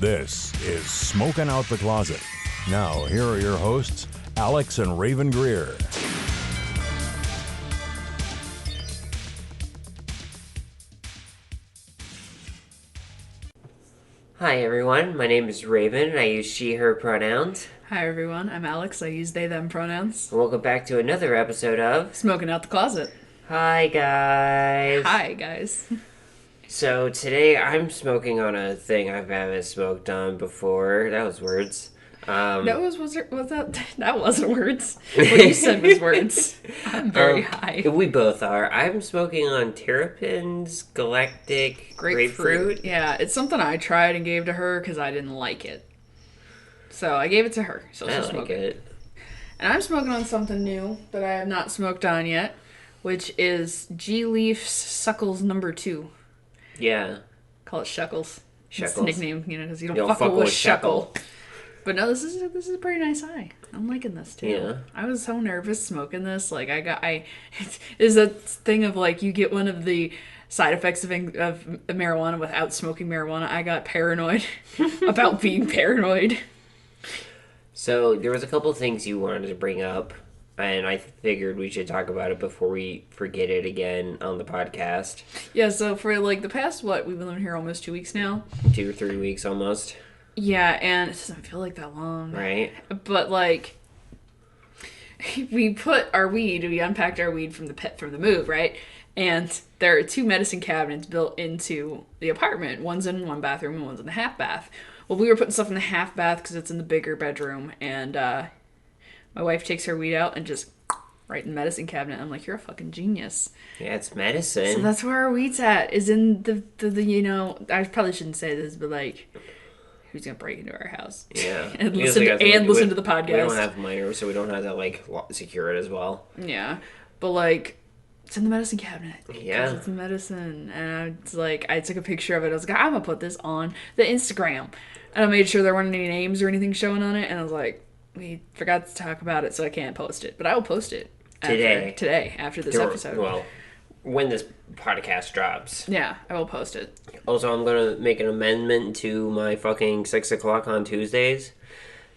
This is Smoking Out the Closet. Now, here are your hosts, Alex and Rayven Greer. Hi everyone, my name is Rayven and I use she, her pronouns. Hi everyone, I'm Alex, I use they, them pronouns. And welcome back to another episode of Smoking Out the Closet. Hi guys. Hi guys. So today I'm smoking on a thing I haven't smoked on before. That was words. That wasn't words. What you said was words. I'm very high. We both are. I'm smoking on Terrapin's Galactic Grapefruit. Yeah, it's something I tried and gave to her because I didn't like it. So I gave it to her. So she'll smoke it. And I'm smoking on something new that I have not smoked on yet, which is gLeaf's Suckles number 2. Yeah. Call it Suckles. It's a nickname, because you don't fuck with Shuckle. But no, this is a pretty nice high. I'm liking this too. Yeah. I was so nervous smoking this. Like is a thing of like you get one of the side effects of marijuana without smoking marijuana. I got paranoid about being paranoid. So there was a couple things you wanted to bring up, and I figured we should talk about it before we forget it again on the podcast. Yeah. So for like the past we've been living here almost 2 weeks now. 2 or 3 weeks almost. Yeah, and it doesn't feel like that long. Right. But, like, we unpacked our weed from the move, right? And there are 2 medicine cabinets built into the apartment. One's in one bathroom and one's in the half bath. Well, we were putting stuff in the half bath because it's in the bigger bedroom. And my wife takes her weed out and just right in the medicine cabinet. I'm like, you're a fucking genius. Yeah, it's medicine. So that's where our weed's at, is in the I probably shouldn't say this, but, like... Who's gonna break into our house? Yeah, and listen to the podcast. We don't have minors, so we don't have to like secure it as well. Yeah, but like it's in the medicine cabinet. Yeah, it's medicine, and it's like I took a picture of it. I was like, I'm gonna put this on the Instagram, and I made sure there weren't any names or anything showing on it. And I was like, we forgot to talk about it, so I can't post it, but I will post it today after this episode. Well, when this podcast drops. Yeah, I will post it. Also, I'm going to make an amendment to my fucking 6 o'clock on Tuesdays.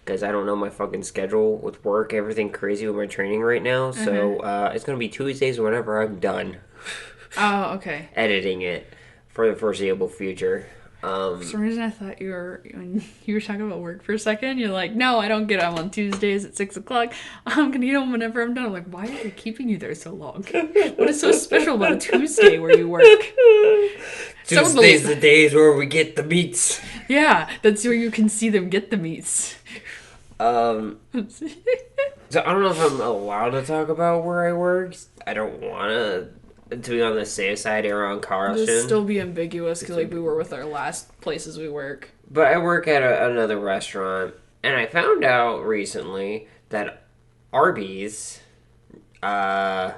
Because I don't know my fucking schedule with work. Everything crazy with my training right now. Mm-hmm. So, it's going to be Tuesdays whenever I'm done. Oh, okay. Editing it for the foreseeable future. For some reason, I thought when you were talking about work for a second, you're like, no, I don't get home on Tuesdays at 6 o'clock. I'm going to get home whenever I'm done. I'm like, why are they keeping you there so long? What is so special about a Tuesday where you work? Tuesday's the days where we get the meats. Yeah, that's where you can see them get the meats. So I don't know if I'm allowed to talk about where I work. I don't want to be on the safe side around caution. This still be ambiguous because like we were with our last places we work. But I work at another restaurant, and I found out recently that Arby's, one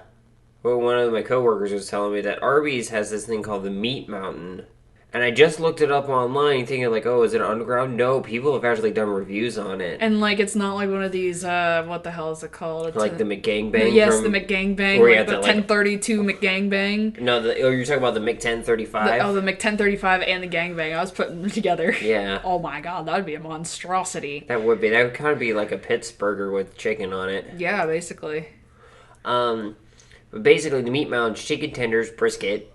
of my coworkers was telling me that Arby's has this thing called the Meat Mountain. And I just looked it up online thinking like, oh, is it underground? No, people have actually done reviews on it. And like, it's not like one of these, what the hell is it called? It's like the McGangbang? Yes, the McGangbang. Like the 1032 McGangbang. No, you're talking about the Mc1035? The Mc1035 and the Gangbang. I was putting them together. Yeah. Oh my god, that would be a monstrosity. That would be. That would kind of be like a Pittsburgh with chicken on it. Yeah, basically. But basically, the Meat Mountain, chicken tenders, brisket,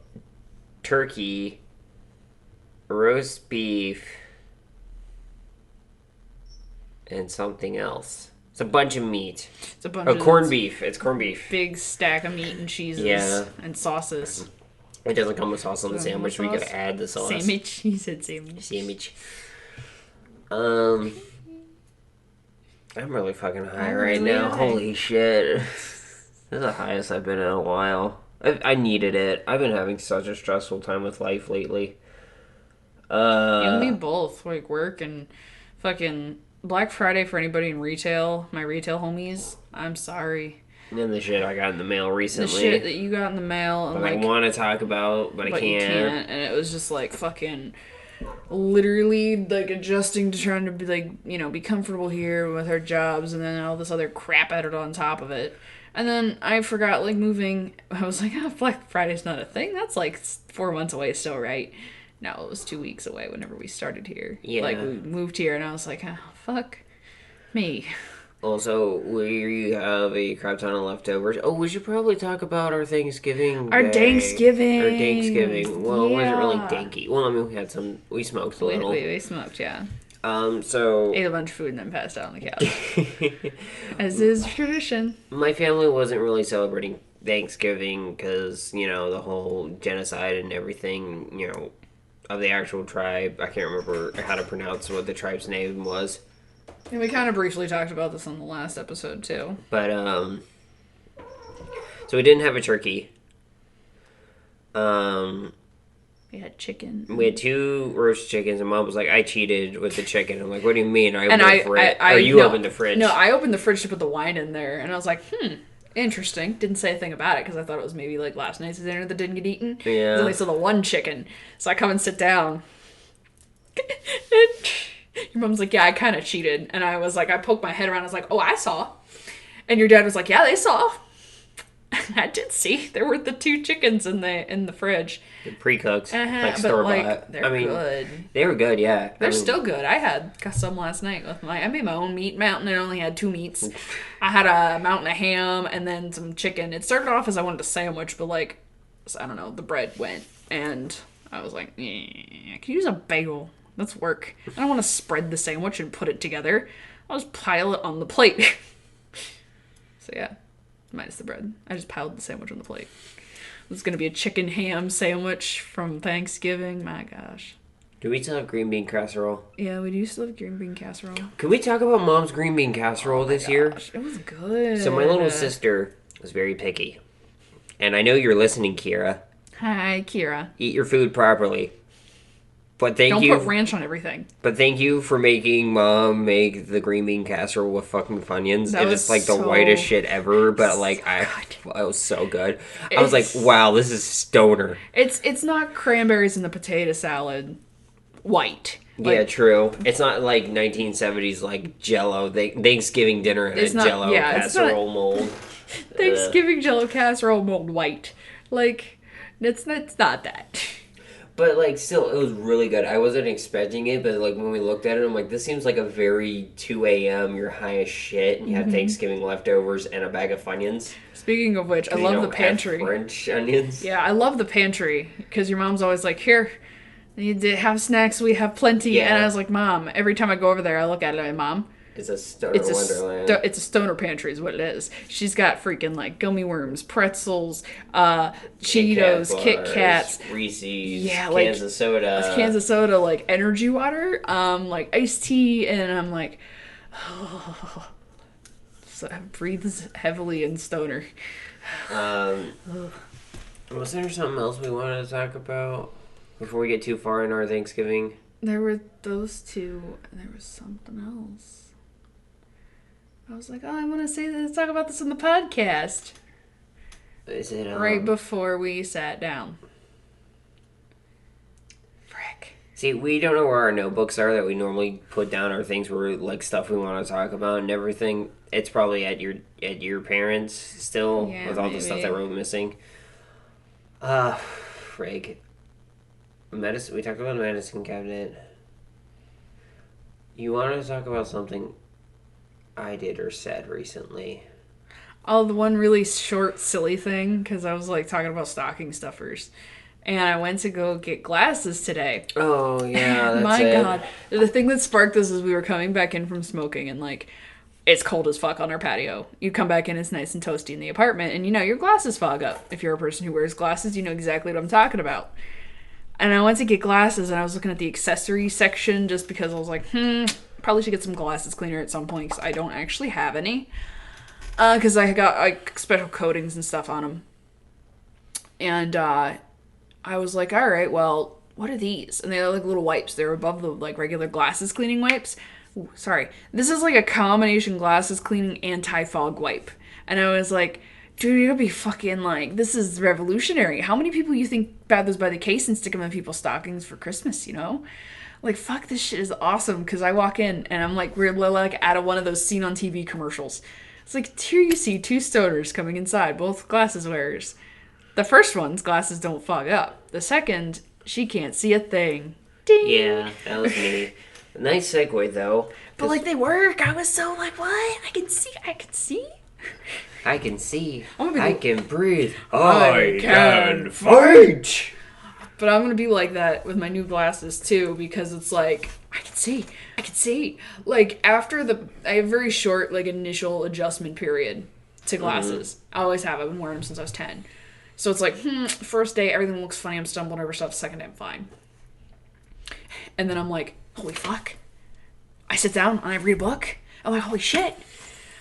turkey, roast beef, and something else. It's a bunch of meat. It's a bunch of corned beef. It's corned beef. Big stack of meat and cheeses and sauces. It doesn't come with sauce on the sandwich. We gotta add the sauce. Sandwich. He said sandwich. Sandwich. I'm really fucking high right now. High. Holy shit. This is the highest I've been in a while. I needed it. I've been having such a stressful time with life lately. You and me both. Like, work and fucking Black Friday for anybody in retail. My retail homies. I'm sorry. And the shit I got in the mail recently. The shit that you got in the mail. And but like, I want to talk about, but I can't. You can't. And it was just like fucking... literally like adjusting to trying to be like, be comfortable here with our jobs, and then all this other crap added on top of it. And then I forgot, like, moving. I was like, Black Friday's not a thing. That's like 4 months away still, right? No, it was 2 weeks away whenever we started here. Yeah. Like, we moved here, and I was like, oh, fuck me. Also, we have a crap ton of leftovers. Oh, we should probably talk about our Thanksgiving Our day. Thanksgiving. Our Thanksgiving. Well, it wasn't really Yeah. danky. Well, I mean, we smoked a little. We smoked, yeah. So... Ate a bunch of food and then passed out on the couch. As is tradition. My family wasn't really celebrating Thanksgiving because, you know, the whole genocide and everything, you know, of the actual tribe. I can't remember how to pronounce what the tribe's name was. And we kind of briefly talked about this on the last episode, too. But, so we didn't have a turkey. We had chicken. We had 2 roast chickens, and Mom was like, I cheated with the chicken. I'm like, what do you mean? I And opened the fridge. Or you opened the fridge. No, I opened the fridge to put the wine in there, and I was like, interesting. Didn't say a thing about it, because I thought it was maybe, like, last night's dinner that didn't get eaten. Yeah. There's only still the one chicken. So I come and sit down. Your mom's like, yeah, I kind of cheated. And I was like, I poked my head around. I was like, oh, I saw. And your dad was like, yeah, they saw. I did see. There were the 2 chickens in the fridge. They're pre-cooked, like but, store-bought. like, they're good. They were good, yeah. They're still good. I had some last night with I made my own meat mountain and I only had 2 meats. I had a mountain of ham and then some chicken. It started off as I wanted a sandwich, but like, I don't know, the bread went and I was like, I could use a bagel. Let's work. I don't want to spread the sandwich and put it together. I'll just pile it on the plate. So yeah, minus the bread. I just piled the sandwich on the plate. It was going to be a chicken ham sandwich from Thanksgiving. My gosh. Do we still have green bean casserole? Yeah, we do still have green bean casserole. Can we talk about Mom's green bean casserole this year? It was good. So my little sister was very picky. And I know you're listening, Kira. Hi, Kira. Eat your food properly. But Don't put ranch on everything. But thank you for making Mom make the green bean casserole with fucking Funyuns. That It is like the whitest shit ever, but like it was so good. I was like, wow, this is stoner. It's not cranberries in the potato salad white. Like, yeah, true. It's not like 1970s like Jello. Thanksgiving dinner in a Jello casserole mold. Thanksgiving Jello casserole mold white. Like it's not that. But, like, still, it was really good. I wasn't expecting it, but, like, when we looked at it, I'm like, this seems like a very 2 a.m., you're high as shit, and you have Thanksgiving leftovers and a bag of Funyuns. Speaking of which, I love the pantry. French onions. Yeah, I love the pantry, because your mom's always like, here, you have snacks, we have plenty. Yeah. And I was like, Mom, every time I go over there, I look at it and Mom, it's a stoner wonderland. It's a stoner pantry is what it is. She's got freaking like gummy worms, pretzels, Cheetos, Kit Kats, Reese's, cans of soda, like energy water, like iced tea, and I'm like, oh. So I breathe heavily in stoner. Was there something else we wanted to talk about before we get too far in our Thanksgiving? There were those 2, and there was something else. I was like, oh, I want to talk about this on the podcast. Is it right before we sat down? Frick. See, we don't know where our notebooks are that we normally put down our things where like stuff we want to talk about and everything. It's probably at your parents still with all the stuff that we're missing. Frig. Medicine. We talked about the medicine cabinet. You wanted to talk about something I did or said recently. Oh, the one really short, silly thing, because I was, like, talking about stocking stuffers. And I went to go get glasses today. Oh, yeah, that's My God. The thing that sparked this is we were coming back in from smoking, and, like, it's cold as fuck on our patio. You come back in, it's nice and toasty in the apartment, and, you know, your glasses fog up. If you're a person who wears glasses, you know exactly what I'm talking about. And I went to get glasses, and I was looking at the accessory section just because I was like, probably should get some glasses cleaner at some point because I don't actually have any. Because I got like special coatings and stuff on them. And I was like, all right, well, what are these? And they're like little wipes. They're above the like regular glasses cleaning wipes. Ooh, sorry. This is like a combination glasses cleaning anti-fog wipe. And I was like, dude, you're gonna be fucking like, this is revolutionary. How many people you think grab those by the case and stick them in people's stockings for Christmas, you know? Like, fuck, this shit is awesome, because I walk in, and I'm like, we're like out of one of those seen on TV commercials. It's like, here you see 2 stoners coming inside, both glasses wearers. The first one's glasses don't fog up. The second, She can't see a thing. Ding. Yeah, that was me. Nice segue, though. But, like, they work. I was so like, what? I can see. I can see. I'm gonna I be- can breathe. I can fight. But I'm gonna be like that with my new glasses too, because it's like I can see. Like after I have a very short like initial adjustment period to glasses. I always have. I've been wearing them since I was 10. So it's like, first day everything looks funny. I'm stumbling over stuff. Second day I'm fine. And then I'm like, holy fuck! I sit down and I read a book. I'm like, holy shit!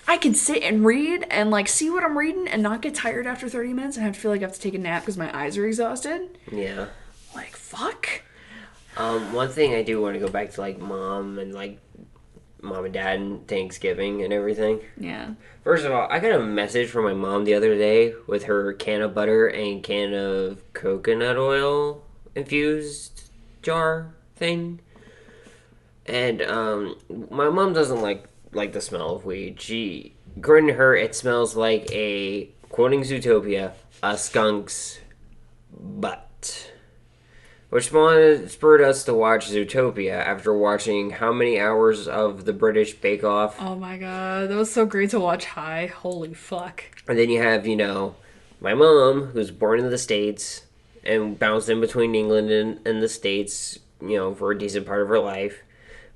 I can sit and read and like see what I'm reading and not get tired after 30 minutes and have to feel like I have to take a nap because my eyes are exhausted. Yeah. Like, fuck. One thing I do want to go back to, like, mom and dad and Thanksgiving and everything. Yeah. First of all, I got a message from my mom the other day with her can of butter and can of coconut oil infused jar thing. And, my mom doesn't like the smell of weed. According to her, it smells like quoting Zootopia, a skunk's butt. Which spurred us to watch Zootopia after watching how many hours of the British Bake Off. Oh my god, that was so great to watch high. Holy fuck. And then you have, my mom, who's born in the States and bounced in between England and the States, for a decent part of her life.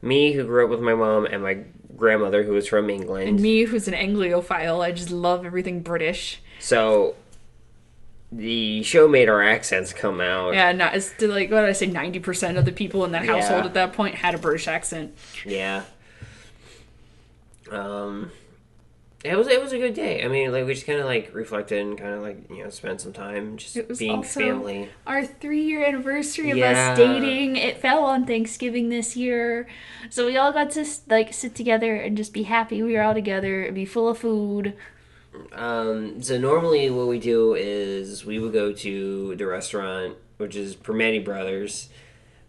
Me, who grew up with my mom, and my grandmother, who was from England. And me, who's an Anglophile. I just love everything British. So the show made our accents come out. Yeah, it's like, what did I say, 90% of the people in that household at that point had a British accent. Yeah. It was a good day. I mean, like, we just kind of, like, reflected and kind of, like, spent some time just being family. Our 3-year anniversary of us dating. It fell on Thanksgiving this year. So we all got to, like, sit together and just be happy we were all together and be full of food. So normally what we do is we would go to the restaurant, which is Permani Brothers,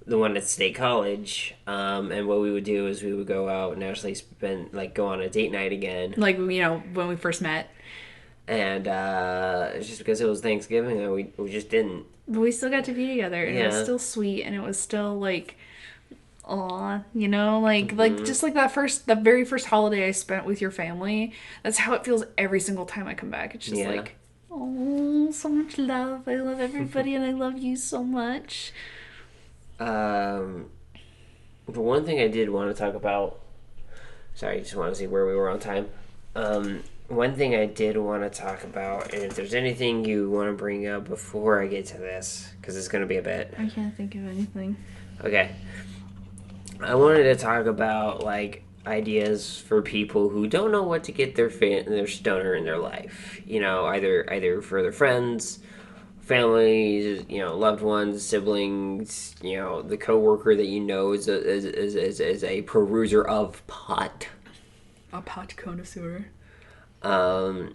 the one at State College, and what we would do is we would go out and actually go on a date night again. Like, when we first met. And just because it was Thanksgiving, we just didn't. But we still got to be together, and it was still sweet, and it was still, like, aw, just like that very first holiday I spent with your family. That's how it feels every single time I come back. It's just like, oh, so much love. I love everybody, and I love you so much. The one thing I did want to talk about, sorry, I just want to see where we were on time. One thing I did want to talk about, and if there's anything you want to bring up before I get to this, because it's going to be a bit. I can't think of anything. Okay. I wanted to talk about, like, ideas for people who don't know what to get their stoner in their life. Either for their friends, families, loved ones, siblings, the coworker that is a peruser of pot. A pot connoisseur. Oh,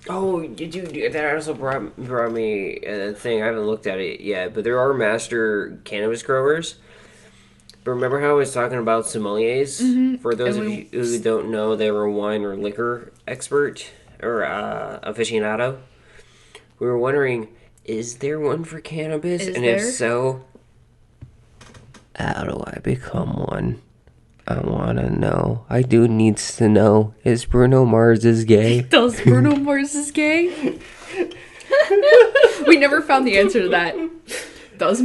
that also brought me a thing. I haven't looked at it yet, but there are master cannabis growers. But remember how I was talking about sommeliers? Mm-hmm. For those of you who don't know, they were a wine or liquor expert or aficionado. We were wondering, is there one for cannabis? If so, how do I become one? I want to know. I do needs to know. Is Bruno Mars gay? Does Bruno Mars is gay? We never found the answer to that. Does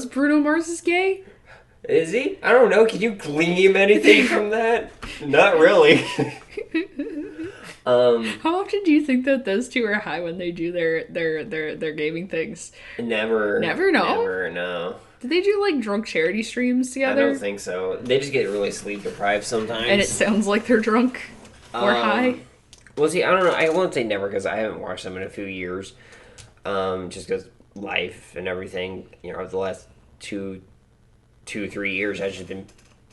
Bruno Mars is gay? Is he? I don't know. Can you glean anything from that? Not really. How often do you think that those two are high when they do their gaming things? Never. Never? No? Never, no. Did they do, like, drunk charity streams together? I don't think so. They just get really sleep deprived sometimes. And it sounds like they're drunk or high? Well, see, I don't know. I won't say never because I haven't watched them in a few years. Just because life and everything, the last 2-3 years has just been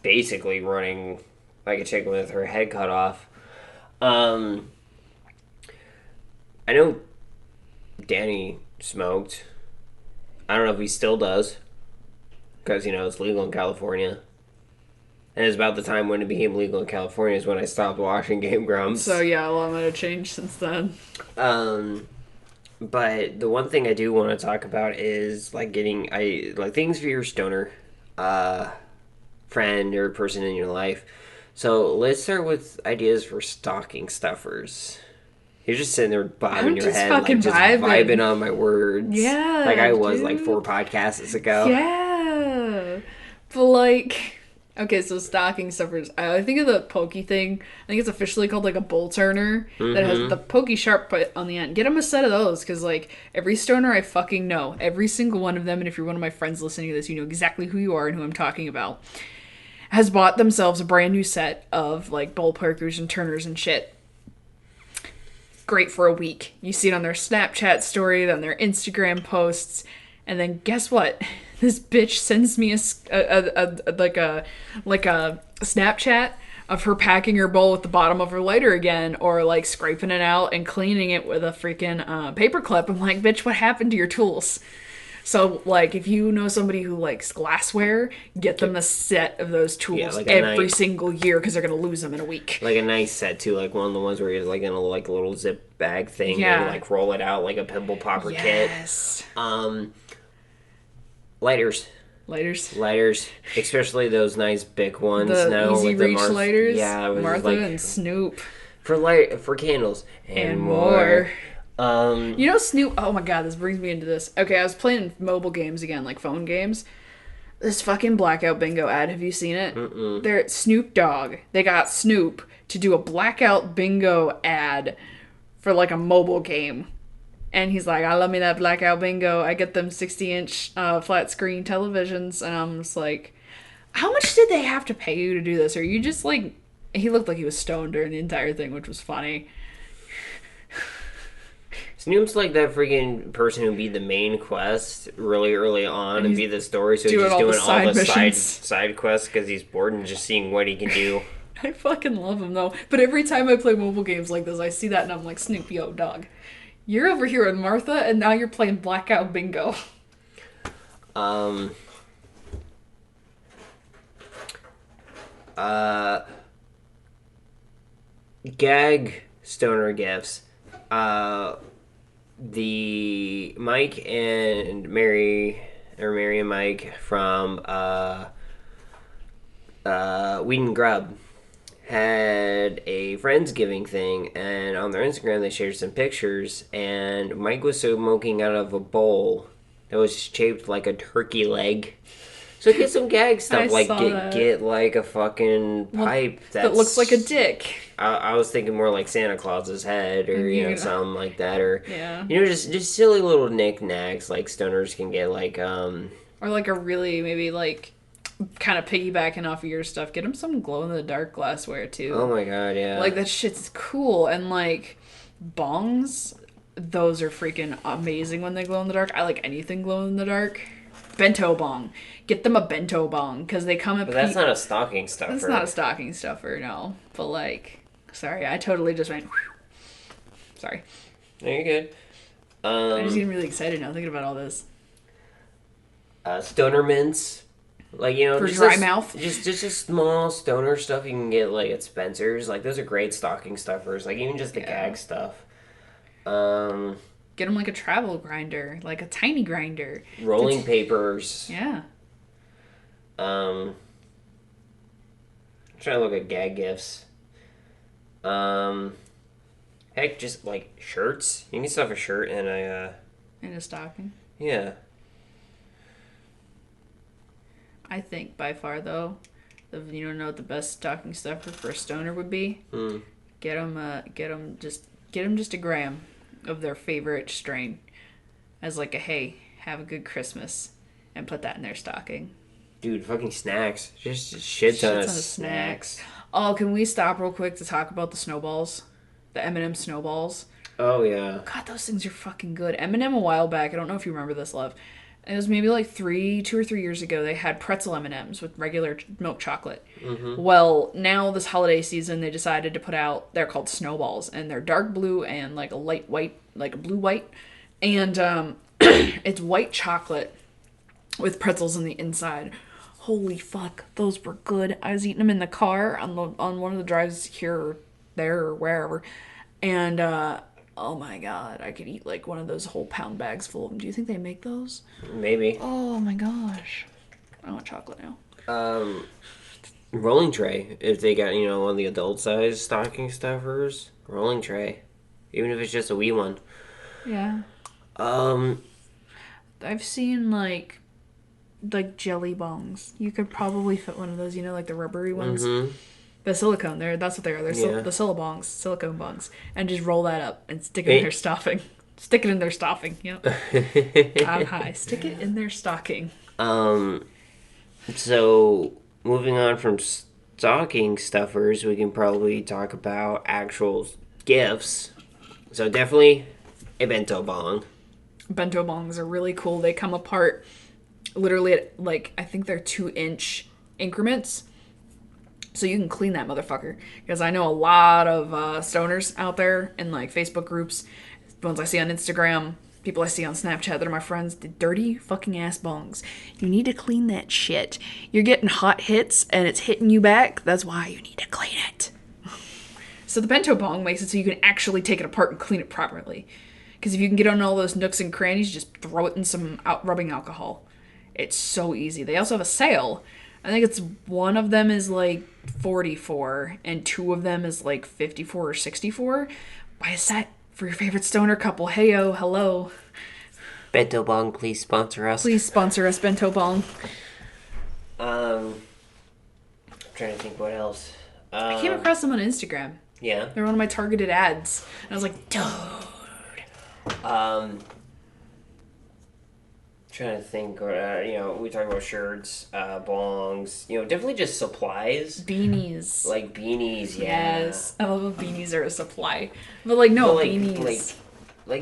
basically running like a chicken with her head cut off. I know Danny smoked. I don't know if he still does. Because, it's legal in California. And it's about the time when it became legal in California is when I stopped watching Game Grumps. So, yeah, a lot might have changed since then. But the one thing I do want to talk about is like things for your stoner friend or person in your life. So let's start with ideas for stocking stuffers. You're just sitting there bobbing your head, like just vibing on my words. Yeah, like I was like 4 podcasts ago. Yeah, but like, okay, so stocking stuffers. I think of the pokey thing. I think it's officially called like a bull turner that has the pokey sharp put on the end. Get them a set of those, because like every stoner I fucking know, every single one of them, and if you're one of my friends listening to this, you know exactly who you are and who I'm talking about, has bought themselves a brand new set of like bull perkers and turners and shit. Great for a week. You see it on their Snapchat story, on their Instagram posts, and then guess what? This bitch sends me a Snapchat of her packing her bowl with the bottom of her lighter again, or like scraping it out and cleaning it with a freaking paper clip. I'm like, bitch, what happened to your tools? So, like, if you know somebody who likes glassware, get them a set of those tools every single year, because they're going to lose them in a week. Like a nice set, too. Like one of the ones where you're like in a like little zip bag thing and like roll it out like a pimple popper kit. Lighters. Especially those nice big ones. The Easy Reach lighters. Yeah. Martha and Snoop. For candles. And more. You know Snoop, oh my god, this brings me into this. Okay, I was playing mobile games again, like phone games. This fucking Blackout Bingo ad, have you seen it? They're at Snoop Dogg. They got Snoop to do a Blackout Bingo ad for like a mobile game. And he's like, I love me that Blackout Bingo. I get them 60-inch flat screen televisions. And I'm just like, how much did they have to pay you to do this? Or you just like, he looked like he was stoned during the entire thing, which was funny. Snoop's like that freaking person who beat the main quest really early on and beat the story, so he's just doing all the side quests because he's bored and just seeing what he can do. I fucking love him though. But every time I play mobile games like this, I see that and I'm like, Snoop, yo, dog. You're over here with Martha and now you're playing Blackout Bingo. Gag stoner gifts. The Mike and Mary and Mike from Weed and Grub had a Friendsgiving thing, and on their Instagram they shared some pictures, and Mike was smoking out of a bowl that was shaped like a turkey leg. So get some gag stuff, like get like a fucking pipe that looks like a dick. I was thinking more like Santa Claus's head, or you know, something like that, or you know, just silly little knickknacks like stoners can get, like or like a really maybe like kind of piggybacking off of your stuff. Get them some glow in the dark glassware too. Oh my god, yeah. Like that shit's cool, and like bongs, those are freaking amazing when they glow in the dark. I like anything glow in the dark. Bento bong. Get them a bento bong, because they come in... But that's not a stocking stuffer. That's not a stocking stuffer, no. But like, sorry, I totally just went... Sorry. No, you're good. I'm just getting really excited now thinking about all this. Stoner mints. Like, you know... For dry mouth? Just small stoner stuff you can get, like, at Spencer's. Like, those are great stocking stuffers. Like, even just the gag stuff. Get them like a travel grinder, like a tiny grinder. Rolling papers. Yeah. I'm trying to look at gag gifts. Heck, just like shirts. You can stuff a shirt in a stocking. Yeah. I think by far though, you don't know what the best stocking stuffer for a stoner would be. Get them just a gram of their favorite strain as like a hey, have a good Christmas, and put that in their stocking. Dude, fucking snacks. Just a shit ton of snacks. Oh, can we stop real quick to talk about the snowballs? The M&M snowballs. Oh, yeah. God, those things are fucking good. M&M a while back, I don't know if you remember this, love. It was maybe like 2 or 3 years ago, they had pretzel M&Ms with regular milk chocolate. Mm-hmm. Well, now this holiday season, they decided to put out, they're called snowballs, and they're dark blue and like a light white, like a blue-white. And it's white chocolate with pretzels on the inside. Holy fuck, those were good. I was eating them in the car on one of the drives here or there or wherever. And oh my god, I could eat like one of those whole pound bags full of them. Do you think they make those? Maybe. Oh my gosh. I want chocolate now. Rolling tray. If they got, one of the adult size stocking stuffers, rolling tray. Even if it's just a wee one. Yeah. I've seen like jelly bongs. You could probably fit one of those, like the rubbery ones. Mm-hmm. The silicone, that's what they are. They're the silicone bongs. And just roll that up and stick it in their stuffing. Stick it in their stuffing, yep. On high. Stick it in their stocking. So, moving on from stocking stuffers, we can probably talk about actual gifts. So, definitely a bento bong. Bento bongs are really cool. They come apart literally at, I think they're 2-inch increments. So you can clean that motherfucker. Because I know a lot of stoners out there in, Facebook groups, ones I see on Instagram, people I see on Snapchat that are my friends, the dirty fucking ass bongs. You need to clean that shit. You're getting hot hits and it's hitting you back. That's why you need to clean it. So the bento bong makes it so you can actually take it apart and clean it properly. Because if you can get on all those nooks and crannies, just throw it in some rubbing alcohol. It's so easy. They also have a sale. I think it's one of them is $44 and two of them is $54 or $64. Buy a set for your favorite stoner couple. Heyo, hello. Bento bong, please sponsor us. Please sponsor us, bento bong. I'm trying to think what else. I came across them on Instagram. Yeah. They're one of my targeted ads. And I was like, dude. Trying to think, we talk about shirts, bongs, definitely just supplies. Beanies. Beanies, yeah. Yes. I love when beanies are a supply. But beanies.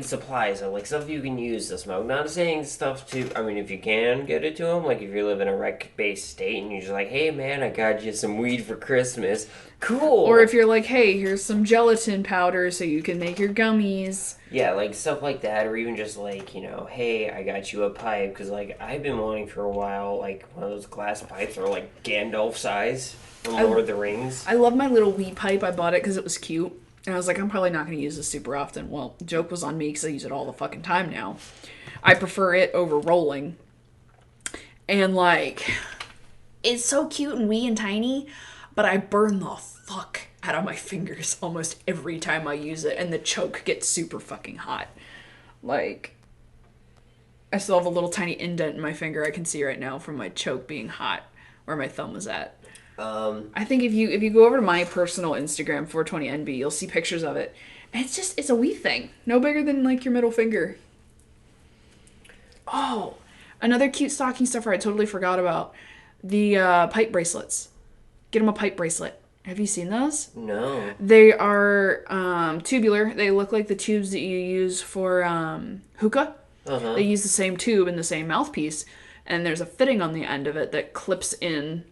Supplies, stuff you can use to smoke. Not saying stuff to, if you can get it to them, if you live in a rec-based state and you're just hey man, I got you some weed for Christmas. Cool. Or if you're hey, here's some gelatin powder so you can make your gummies. Yeah, stuff like that, or even just hey, I got you a pipe, because I've been wanting for a while, one of those glass pipes that are Gandalf size from Lord of the Rings. I love my little wee pipe. I bought it because it was cute. And I was I'm probably not going to use this super often. Well, joke was on me because I use it all the fucking time now. I prefer it over rolling. And it's so cute and wee and tiny, but I burn the fuck out of my fingers almost every time I use it, and the choke gets super fucking hot. I still have a little tiny indent in my finger I can see right now from my choke being hot, where my thumb was at. I think if you go over to my personal Instagram, 420NB, you'll see pictures of it. And it's a wee thing. No bigger than your middle finger. Oh, another cute stocking stuffer I totally forgot about. The pipe bracelets. Get them a pipe bracelet. Have you seen those? No. They are tubular. They look like the tubes that you use for hookah. Uh-huh. They use the same tube and the same mouthpiece. And there's a fitting on the end of it that clips in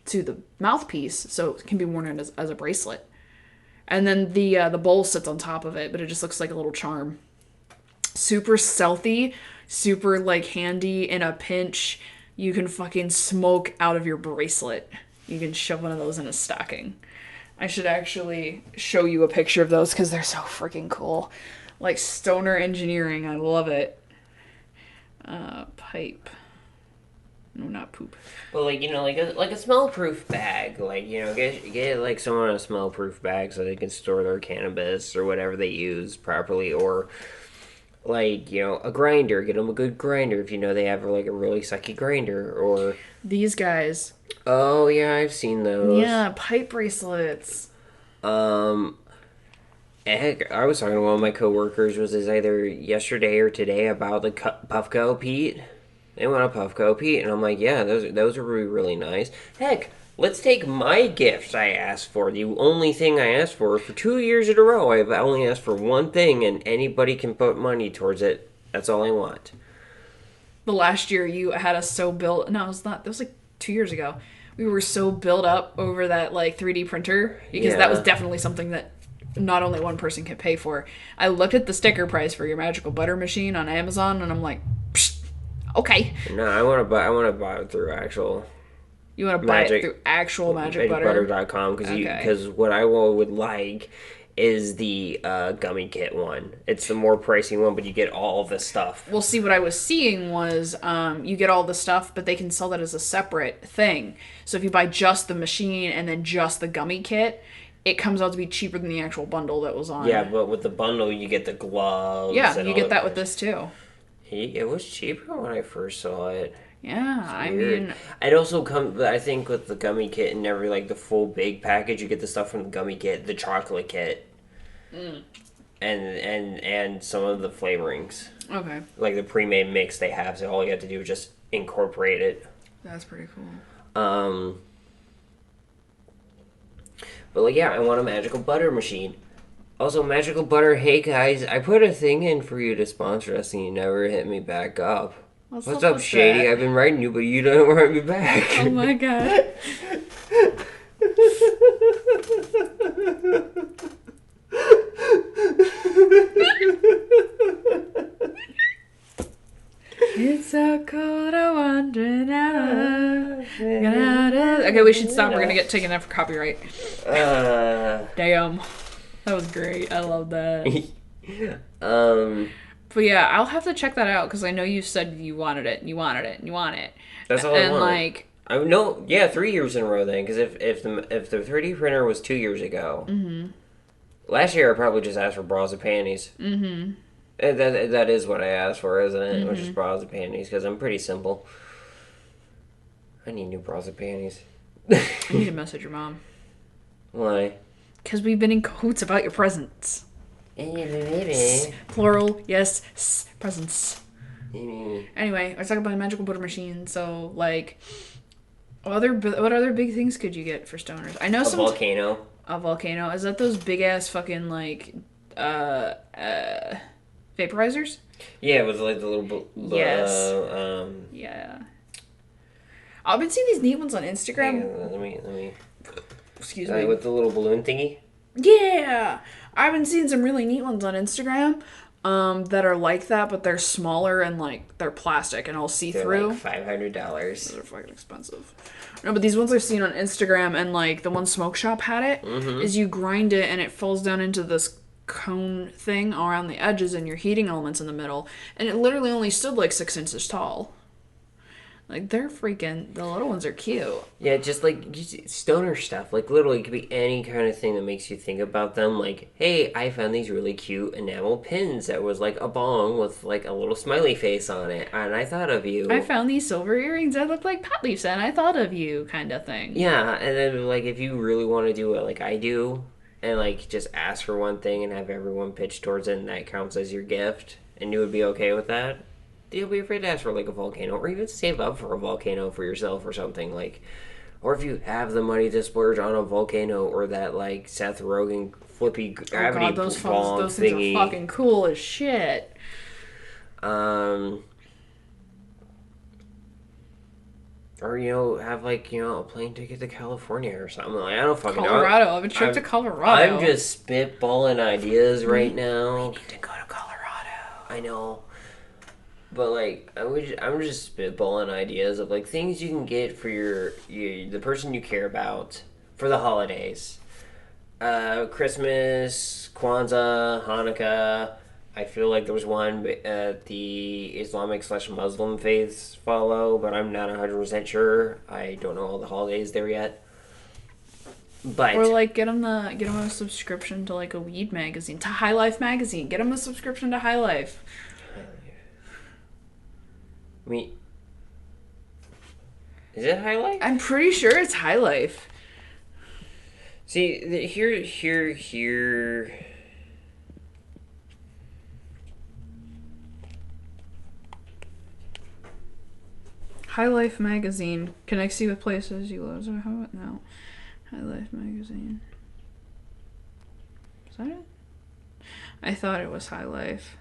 to the mouthpiece, so it can be worn as a bracelet. And then the bowl sits on top of it, but it just looks like a little charm. Super stealthy, super handy in a pinch. You can fucking smoke out of your bracelet. You can shove one of those in a stocking. I should actually show you a picture of those because they're so freaking cool. Stoner engineering, I love it. Pipe. No, not poop. Well, a smell-proof bag. Get someone a smell-proof bag so they can store their cannabis or whatever they use properly. Or, a grinder. Get them a good grinder if they have, a really sucky grinder. Or... These guys. Oh, yeah, I've seen those. Yeah, pipe bracelets. Heck, I was talking to one of my coworkers, was this either yesterday or today, about the Puffco Pete. They want a Puffco Pete, and I'm yeah, those are really, really nice. Heck, let's take my gift I asked for. The only thing I asked for 2 years in a row. I've only asked for one thing, and anybody can put money towards it. That's all I want. The last year you had us so built. No, it was not. That was 2 years ago. We were so built up over that 3D printer because that was definitely something that not only one person can pay for. I looked at the sticker price for your magical butter machine on Amazon, and I'm psh, okay. No, I want to buy it through actual. You want to buy it through actual magic butter? Magicbutter.com because what I would like is the gummy kit one. It's the more pricey one, but you get all of the stuff. Well, see, what I was seeing was you get all the stuff, but they can sell that as a separate thing. So if you buy just the machine and then just the gummy kit, it comes out to be cheaper than the actual bundle that was on. Yeah, but with the bundle, you get the gloves. Yeah, you get that with this too. It was cheaper when I first saw it. Yeah, I mean... It also comes, I think, with the gummy kit and every, like, the full big package, you get the stuff from the gummy kit, the chocolate kit, and some of the flavorings. Okay. Like the pre-made mix they have, so all you have to do is just incorporate it. That's pretty cool. But, like, yeah, I want a magical butter machine. Also, magical butter, hey, guys, I put a thing in for you to sponsor us, and you never hit me back up. What's up, Shady? That? I've been writing you, but you don't write me back. Oh, my God. It's so cold, I wonder now. Okay, we should stop. We're gonna get taken out for copyright. Damn. That was great. I love that. But yeah, I'll have to check that out because I know you said you wanted it, and you wanted it, and you want it. That's all I want. Like, I know, yeah, 3 years in a row then. Because if the 3D printer was 2 years ago, last year I probably just asked for bras and panties. Mm-hmm. That is what I asked for, isn't it? Which is bras and panties because I'm pretty simple. I need new bras and panties. I need to message your mom. Why? Because we've been in cahoots about your presents. Plural, yes, presents. Anyway, I was talking about a magical butter machine. So, like, what other big things could you get for stoners? I know some volcano. A volcano. Is that those big ass fucking like vaporizers? Yeah, with like the little. Yes. Yeah. I've been seeing these neat ones on Instagram. Let me. Excuse me. With the little balloon thingy. Yeah, I've been seeing some really neat ones on Instagram that are like that, but they're smaller and like they're plastic and all see-through. Like $500. Those are fucking expensive. No, but these ones I've seen on Instagram and like the one Smoke Shop had it is you grind it and it falls down into this cone thing around the edges and your heating elements in the middle, and it literally only stood like 6 inches tall. Like, they're freaking... The little ones are cute. Yeah, just, like, stoner stuff. Like, literally, it could be any kind of thing that makes you think about them. Like, hey, I found these really cute enamel pins that was, like, a bong with, like, a little smiley face on it. And I thought of you. I found these silver earrings that look like pot leaves, and I thought of you, kind of thing. Yeah, and then, like, if you really want to do it like I do, and, like, just ask for one thing and have everyone pitch towards it, and that counts as your gift, and you would be okay with that, you'll be afraid to ask for, like, a volcano, or even save up for a volcano for yourself or something, like, or if you have the money to splurge on a volcano or that, like, Seth Rogen flippy gravity those thingy. things are fucking cool as shit. Or, you know, have, like, you know, a plane ticket to California or something. Like, I don't fucking know. Colorado. Have a trip to Colorado. I'm just spitballing ideas right now. We need to go to Colorado. I know. But, like, I'm just spitballing ideas of, like, things you can get for the person you care about for the holidays. Christmas, Kwanzaa, Hanukkah. I feel like there was one the Islamic/Muslim faiths follow, but I'm not 100% sure. I don't know all the holidays there yet. But or, like, get them a subscription to, like, a weed magazine. To High Life magazine. Get them a subscription to High Life. I mean, is it High Life? I'm pretty sure it's High Life. See, here. High Life magazine connects you with places you love. No, High Life magazine. Is that it? I thought it was High Life.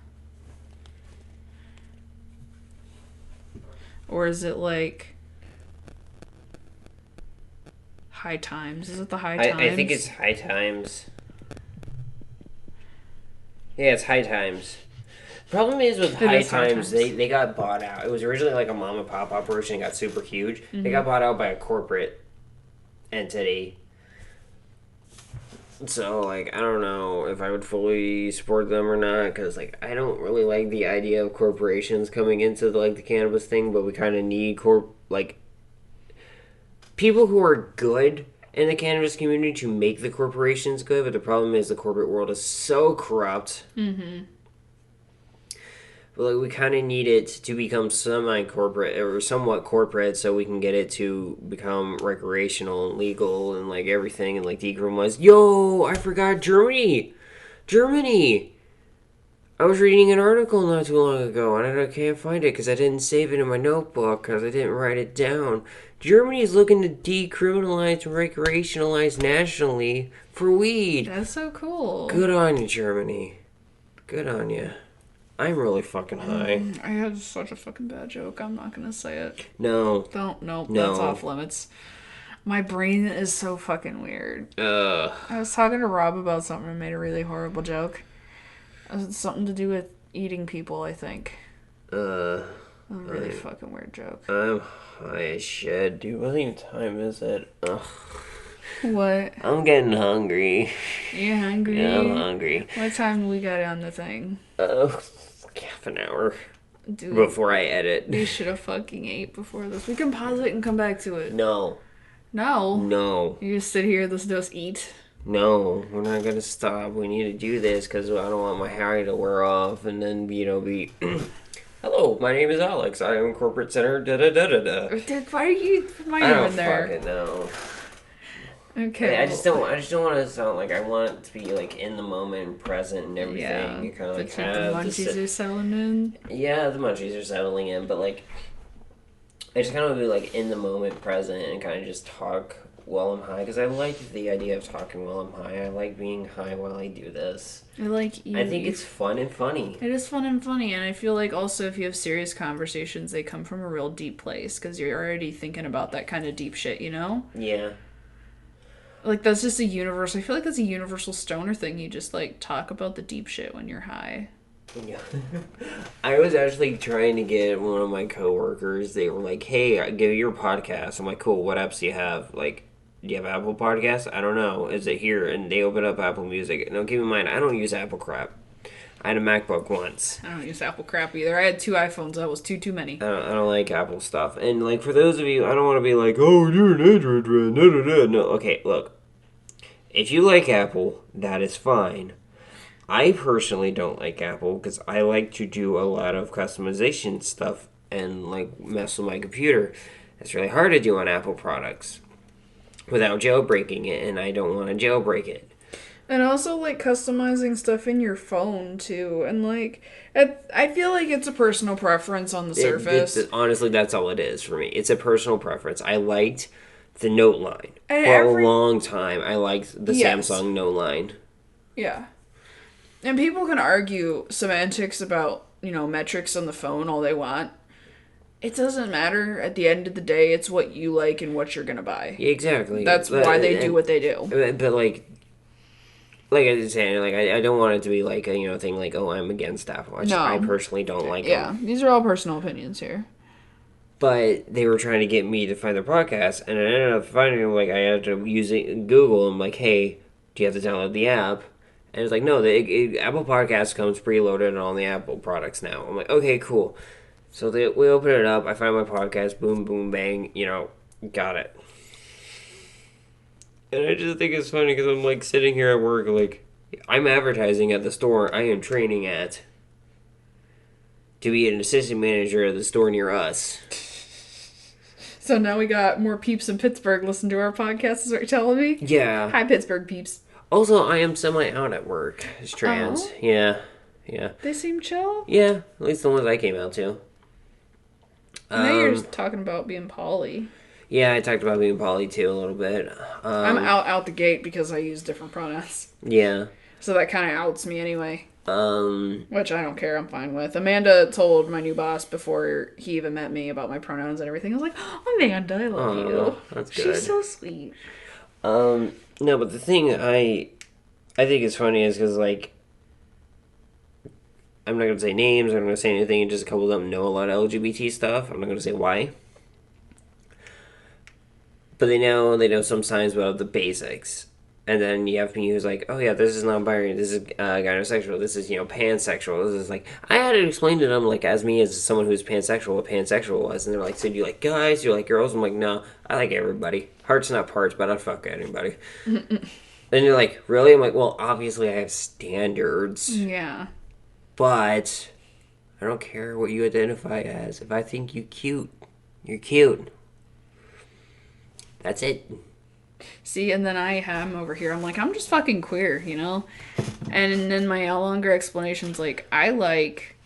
Or is it like High Times? Is it the High Times? I think it's High Times. Yeah, it's High Times. Problem is with High Times, they got bought out. It was originally like a mom and pop operation and got super huge. Mm-hmm. They got bought out by a corporate entity. So, like, I don't know if I would fully support them or not, because, like, I don't really like the idea of corporations coming into, like, the cannabis thing, but we kind of need, people who are good in the cannabis community to make the corporations good, but the problem is the corporate world is so corrupt. Mm-hmm. But, like, we kind of need it to become semi-corporate, or somewhat corporate, so we can get it to become recreational and legal and, like, everything, and, like, decriminalize. Yo, I forgot Germany! Germany! I was reading an article not too long ago, and I can't find it because I didn't save it in my notebook because I didn't write it down. Germany is looking to decriminalize and recreationalize nationally for weed. That's so cool. Good on you, Germany. Good on you. I'm really fucking high. I had such a fucking bad joke. I'm not gonna say it. No. Don't. Nope. No. That's off limits. My brain is so fucking weird. Ugh. I was talking to Rob about something and made a really horrible joke. It was something to do with eating people, I think. A really fucking weird joke. I'm high as shit, dude. What even time is it? Ugh. What? I'm getting hungry. You hungry? Yeah, I'm hungry. What time do we got on the thing? Half an hour. Dude, Before I edit. we should have fucking ate before this. We can pause it and come back to it. No. No. No. You just sit here, listen to us eat. No. We're not gonna stop. We need to do this because I don't want my hair to wear off and then, be... Hello, my name is Alex. I am corporate center. Da da da da da. Dude, why are you I don't in there? fucking know. Okay. I just don't want to sound like I want it to be like in the moment and present and everything. Yeah. You kind of like the have munchies are selling in. Yeah, the munchies are settling in, but like I just kind of be like in the moment, present, and kind of just talk while I'm high because I like the idea of talking while I'm high. I like being high while I do this. I think it's fun and funny. It is fun and funny, and I feel like also if you have serious conversations, they come from a real deep place because you're already thinking about that kind of deep shit, you know? Yeah. Like, that's just a universal... I feel like that's a universal stoner thing. You just, like, talk about the deep shit when you're high. Yeah. I was actually trying to get one of my coworkers. They were like, hey, give your podcast. I'm like, cool, what apps do you have? Like, do you have Apple Podcasts? I don't know. Is it here? And they open up Apple Music. Now, keep in mind, I don't use Apple crap. I had a MacBook once. I don't use Apple crap either. I had 2 iPhones. That was too many. I don't like Apple stuff. And, like, for those of you, I don't want to be like, oh, you're an Android fan. No, okay, look. If you like Apple, that is fine. I personally don't like Apple because I like to do a lot of customization stuff and, like, mess with my computer. It's really hard to do on Apple products without jailbreaking it, and I don't want to jailbreak it. And also, like, customizing stuff in your phone, too. And, like, I feel like it's a personal preference on the surface. Honestly, that's all it is for me. It's a personal preference. I liked the Note line. And for a long time, I liked the Yes. Samsung Note line. Yeah. And people can argue semantics about, metrics on the phone all they want. It doesn't matter. At the end of the day, it's what you like and what you're going to buy. Yeah, exactly. That's why they do what they do. But like I was saying, like I don't want it to be like a thing like, oh, I'm against Apple. I personally don't like them. Yeah, these are all personal opinions here. But they were trying to get me to find their podcast, and I ended up finding like I had to use Google. I'm like, hey, do you have to download the app? And it's like, no, the Apple Podcast comes preloaded on all the Apple products now. I'm like, okay, cool. So we open it up. I find my podcast. Boom, boom, bang. Got it. And I just think it's funny because I'm like sitting here at work, like I'm advertising at the store I am training at to be an assistant manager at the store near us. So now we got more peeps in Pittsburgh listen to our podcast, is what you're telling me? Yeah. Hi, Pittsburgh peeps. Also, I am semi-out at work as trans. Oh. Yeah. They seem chill? Yeah, at least the ones I came out to. I know you're just talking about being poly. Yeah, I talked about being poly too a little bit. I'm out the gate because I use different pronouns. Yeah. So that kind of outs me anyway. Which I don't care, I'm fine with. Amanda told my new boss before he even met me about my pronouns and everything. I was like, oh, Amanda, I love you. That's good. She's so sweet. No, but the thing I think is funny is because, like, I'm not going to say names, I'm not going to say anything, and just a couple of them know a lot of LGBT stuff. I'm not going to say why. But they know some signs about the basics. And then you have me who's like, oh yeah, this is non-binary, this is gynosexual, this is, pansexual. This is like, I had to explain to them, like, as me as someone who's pansexual, what pansexual was. And they're like, so do you like guys, do you like girls? I'm like, no, I like everybody. Hearts not parts, but I'd fuck anybody. Then you're like, really? I'm like, well, obviously I have standards. Yeah. But I don't care what you identify as. If I think you cute, you're cute. That's it. See, and then I am over here. I'm like, I'm just fucking queer, And then my longer explanation's like, I like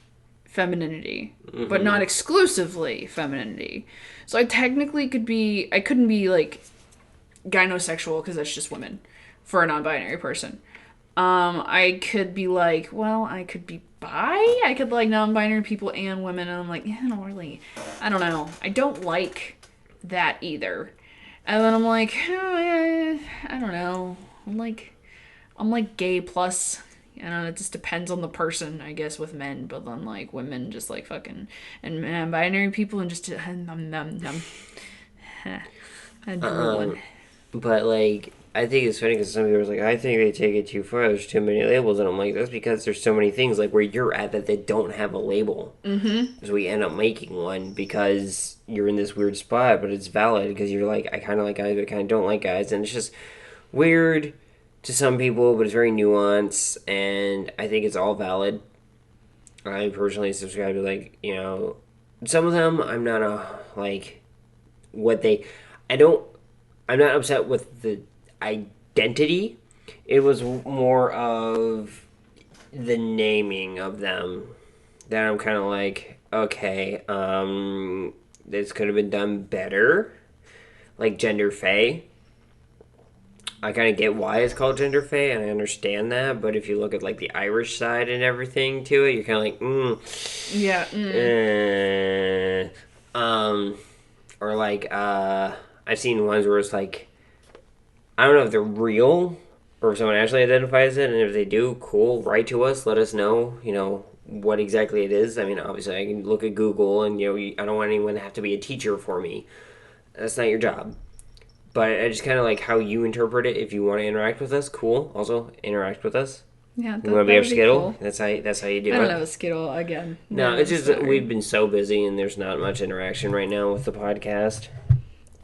femininity, but not exclusively femininity. So I technically I couldn't be like gynosexual because that's just women for a non-binary person. I could be like, well, I could be bi. I could like non-binary people and women, and I'm like, yeah, I don't know. I don't like that either. And then I'm like, I don't know. I'm like gay plus. I don't know, it just depends on the person, I guess, with men. But then like women just like fucking and non-binary people and just But like, I think it's funny because some people are like, I think they take it too far. There's too many labels, and I'm like, that's because there's so many things like where you're at that they don't have a label. So we end up making one because you're in this weird spot, but it's valid because you're like, I kind of like guys, but I kind of don't like guys, and it's just weird to some people, but it's very nuanced, and I think it's all valid. I personally subscribe to like, some of them I'm not I'm not upset with the identity. It was more of the naming of them that I'm kind of like, okay, this could have been done better. Like gender fey. I kind of get why it's called gender fey, and I understand that, but if you look at like the Irish side and everything to it, you're kind of like, yeah, or like, I've seen ones where it's like, I don't know if they're real or if someone actually identifies it, and if they do, cool, write to us, let us know, what exactly it is. I mean, obviously I can look at Google, and, I don't want anyone to have to be a teacher for me. That's not your job. But I just kind of like how you interpret it. If you want to interact with us, cool. Also, interact with us. Yeah, you want to be our Skittle? Cool. That's how you do it. I don't have a Skittle again. No, it's just that we've been so busy and there's not much interaction right now with the podcast.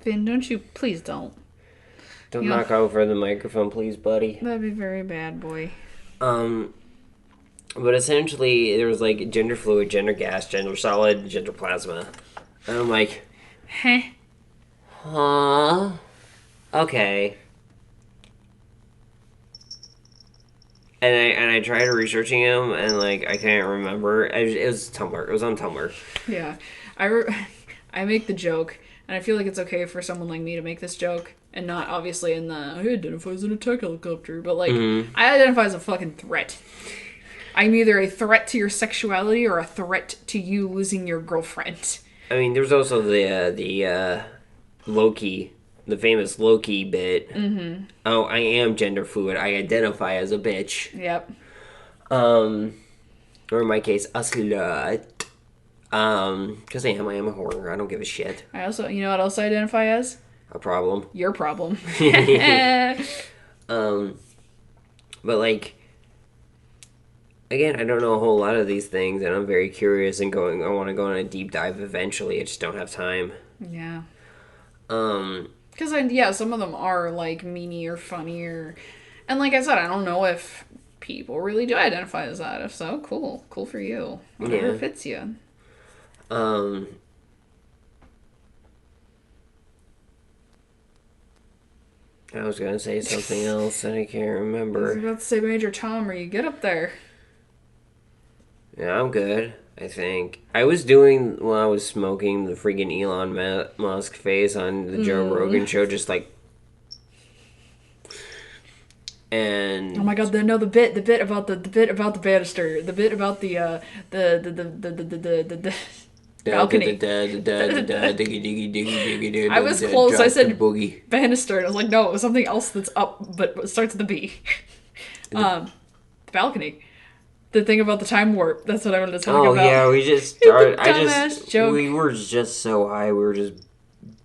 Finn, please don't. Don't knock over the microphone, please, buddy. That'd be very bad, boy. But essentially, there was like gender fluid, gender gas, gender solid, gender plasma. And I'm like, huh? Okay. And I tried researching them, and like I can't remember. It was Tumblr. It was on Tumblr. Yeah, I make the joke, and I feel like it's okay for someone like me to make this joke, and not obviously in the I identify as an attack helicopter, but like I identify as a fucking threat. I'm either a threat to your sexuality or a threat to you losing your girlfriend. I mean, there's also the Loki. The famous Loki bit. Oh, I am gender fluid. I identify as a bitch. Yep. Or in my case, a slut. Because I am a whore. I don't give a shit. I also, you know what else I identify as? A problem. Your problem. But like, again, I don't know a whole lot of these things, and I'm very curious and I want to go on a deep dive eventually. I just don't have time. Yeah. Because, some of them are, like, meanie or funny or... And like I said, I don't know if people really do identify as that. If so, cool. Cool for you. Whatever fits you. I was going to say something else and I can't remember. I was about to say Major Tom, are you good up there? Yeah, I'm good. I think. I was doing, while I was smoking, the freaking Elon Musk face on the Joe Rogan show, just like... And... Oh my god, the bit about the banister, the bit about the balcony. I was close, I said banister, and I was like, no, it was something else that's up, but it starts with the B. The balcony. The thing about the time warp. That's what I wanted to talk about. Oh, yeah, we just started. We were just so high. We were just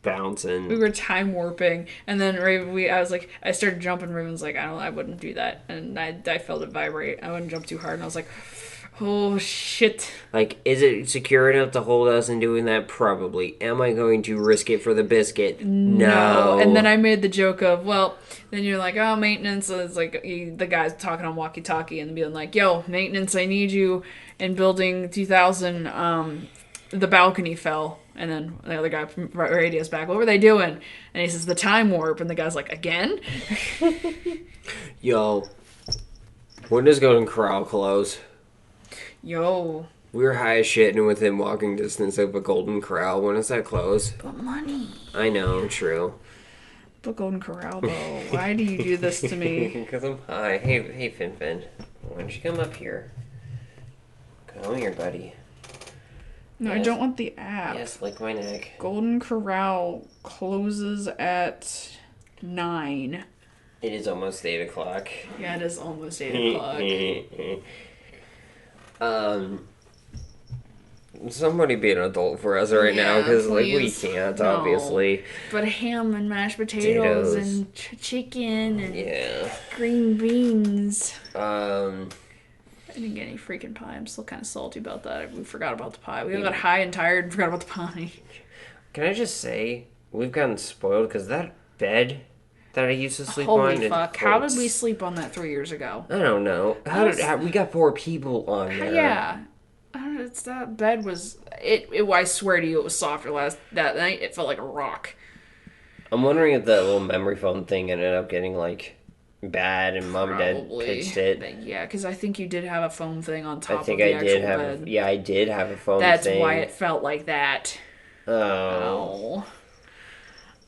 bouncing. We were time warping, and then I started jumping. Raven's like, I wouldn't do that, and I felt it vibrate. I wouldn't jump too hard, and I was like, oh shit. Like, is it secure enough to hold us in doing that? Probably. Am I going to risk it for the biscuit? No. And then I made the joke of, well, then you're like, oh, maintenance. So it's like the guy's talking on walkie-talkie and being like, yo, maintenance, I need you in building 2000. The balcony fell. And then the other guy radios back, what were they doing? And he says, the time warp. And the guy's like, again? Yo, when does Golden Corral close? Yo. We were high as shit and within walking distance of a Golden Corral. When does that close? But money. I know, true. But Golden Corral, though. Why do you do this to me? Because I'm high. Hey, Fin. Why don't you come up here? Come here, buddy. No, yes. I don't want the app. Yes, lick my neck. Golden Corral closes at 9. It is almost 8 o'clock. Yeah, it is almost 8 o'clock. Somebody be an adult for us right now, because we can't, obviously. But ham and mashed potatoes and chicken and green beans. I didn't get any freaking pie. I'm still kind of salty about that. We forgot about the pie. We all got high and tired and forgot about the pie. Can I just say, we've gotten spoiled because that bed that I used to sleep on... Holy fuck. How did we sleep on that 3 years ago? I don't know. We got 4 people on there. Yeah. That bed was... I swear to you, it was softer that night. It felt like a rock. I'm wondering if that little memory foam thing ended up getting, like... bad and Mom and Dad pitched it. Yeah, because I think you did have a foam thing on top of the actual bed. Yeah, I did have a foam thing. That's why it felt like that. Oh.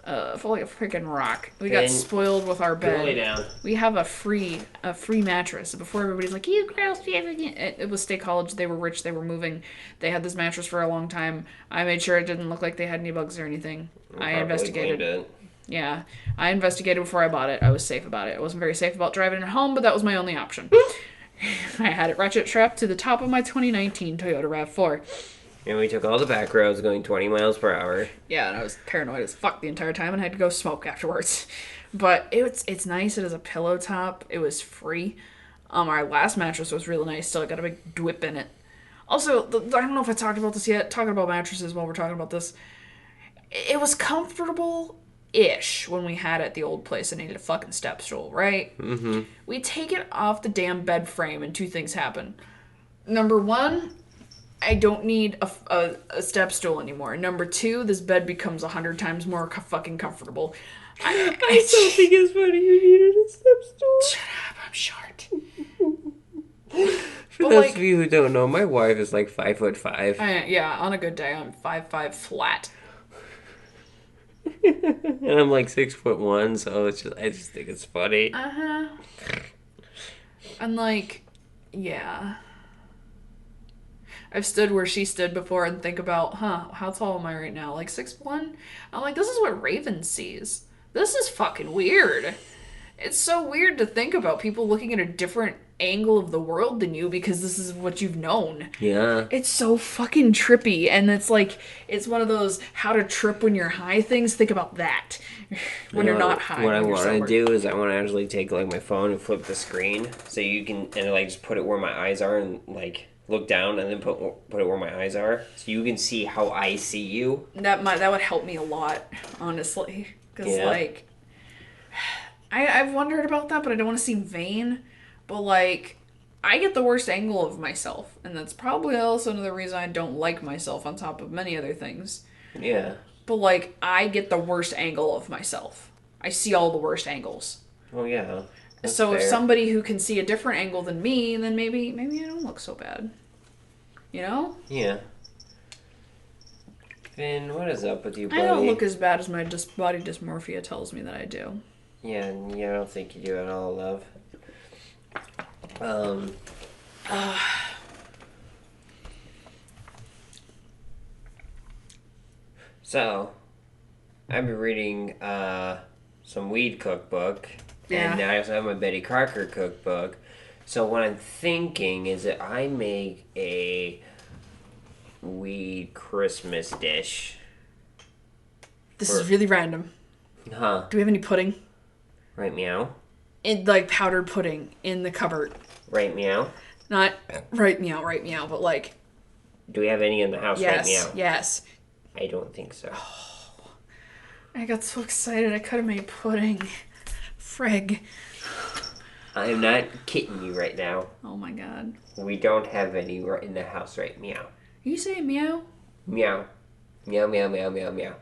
It felt like a freaking rock. We got spoiled with our bed. Lay down. We have a free mattress. Before everybody's like, you girls, it was State College. They were rich. They were moving. They had this mattress for a long time. I made sure it didn't look like they had any bugs or anything. I investigated. Yeah, I investigated before I bought it. I was safe about it. I wasn't very safe about driving it home, but that was my only option. I had it ratchet strapped to the top of my 2019 Toyota RAV4. And we took all the back roads going 20 miles per hour. Yeah, and I was paranoid as fuck the entire time and I had to go smoke afterwards. But it's nice. It is a pillow top. It was free. Our last mattress was really nice. Still, it got a big dwip in it. Also, I don't know if I talked about this yet. Talking about mattresses while we're talking about this. It was comfortable-ish when we had it at the old place. I needed a fucking step stool, right? Mm-hmm. We take it off the damn bed frame and 2 things happen. Number 1, I don't need a step stool anymore. Number 2, this bed becomes 100 times more fucking comfortable. I still think it's funny you needed a step stool. Shut up, I'm short. For those of you who don't know, my wife is like 5'5". Yeah, on a good day, I'm 5'5" flat. And I'm like 6'1", so I just think it's funny. And like, yeah. I've stood where she stood before and think about, how tall am I right now? Like 6'1"? I'm like, this is what Rayven sees. This is fucking weird. It's so weird to think about people looking at a different angle of the world than you because this is what you've known. Yeah. It's so fucking trippy, and it's like, it's one of those how to trip when you're high things. Think about that when you're not high. What I want to do is I want to actually take like my phone and flip the screen so you can, and like just put it where my eyes are and like look down and then put it where my eyes are so you can see how I see you. That would help me a lot, honestly, because like I've wondered about that, but I don't want to seem vain. But, like, I get the worst angle of myself. And that's probably also another reason I don't like myself on top of many other things. Yeah. But, like, I get the worst angle of myself. I see all the worst angles. Oh, yeah. So fair. If somebody who can see a different angle than me, then maybe I don't look so bad. You know? Yeah. Finn, what is up with you, buddy? I don't look as bad as my body dysmorphia tells me that I do. Yeah, I don't think you do at all, love. So, I've been reading some weed cookbook, and I also have my Betty Crocker cookbook. So what I'm thinking is that I make a weed Christmas dish This is really random. Huh. Do we have any pudding? Right, meow. Like powdered pudding in the cupboard. Right, meow. Not right meow, but like... Do we have any in the house right meow? Yes. I don't think so. I got so excited I could have made pudding. Frig. I'm not kidding you right now. Oh my god. We don't have any right in the house right meow. You say meow? Meow. Meow, meow, meow, meow, meow.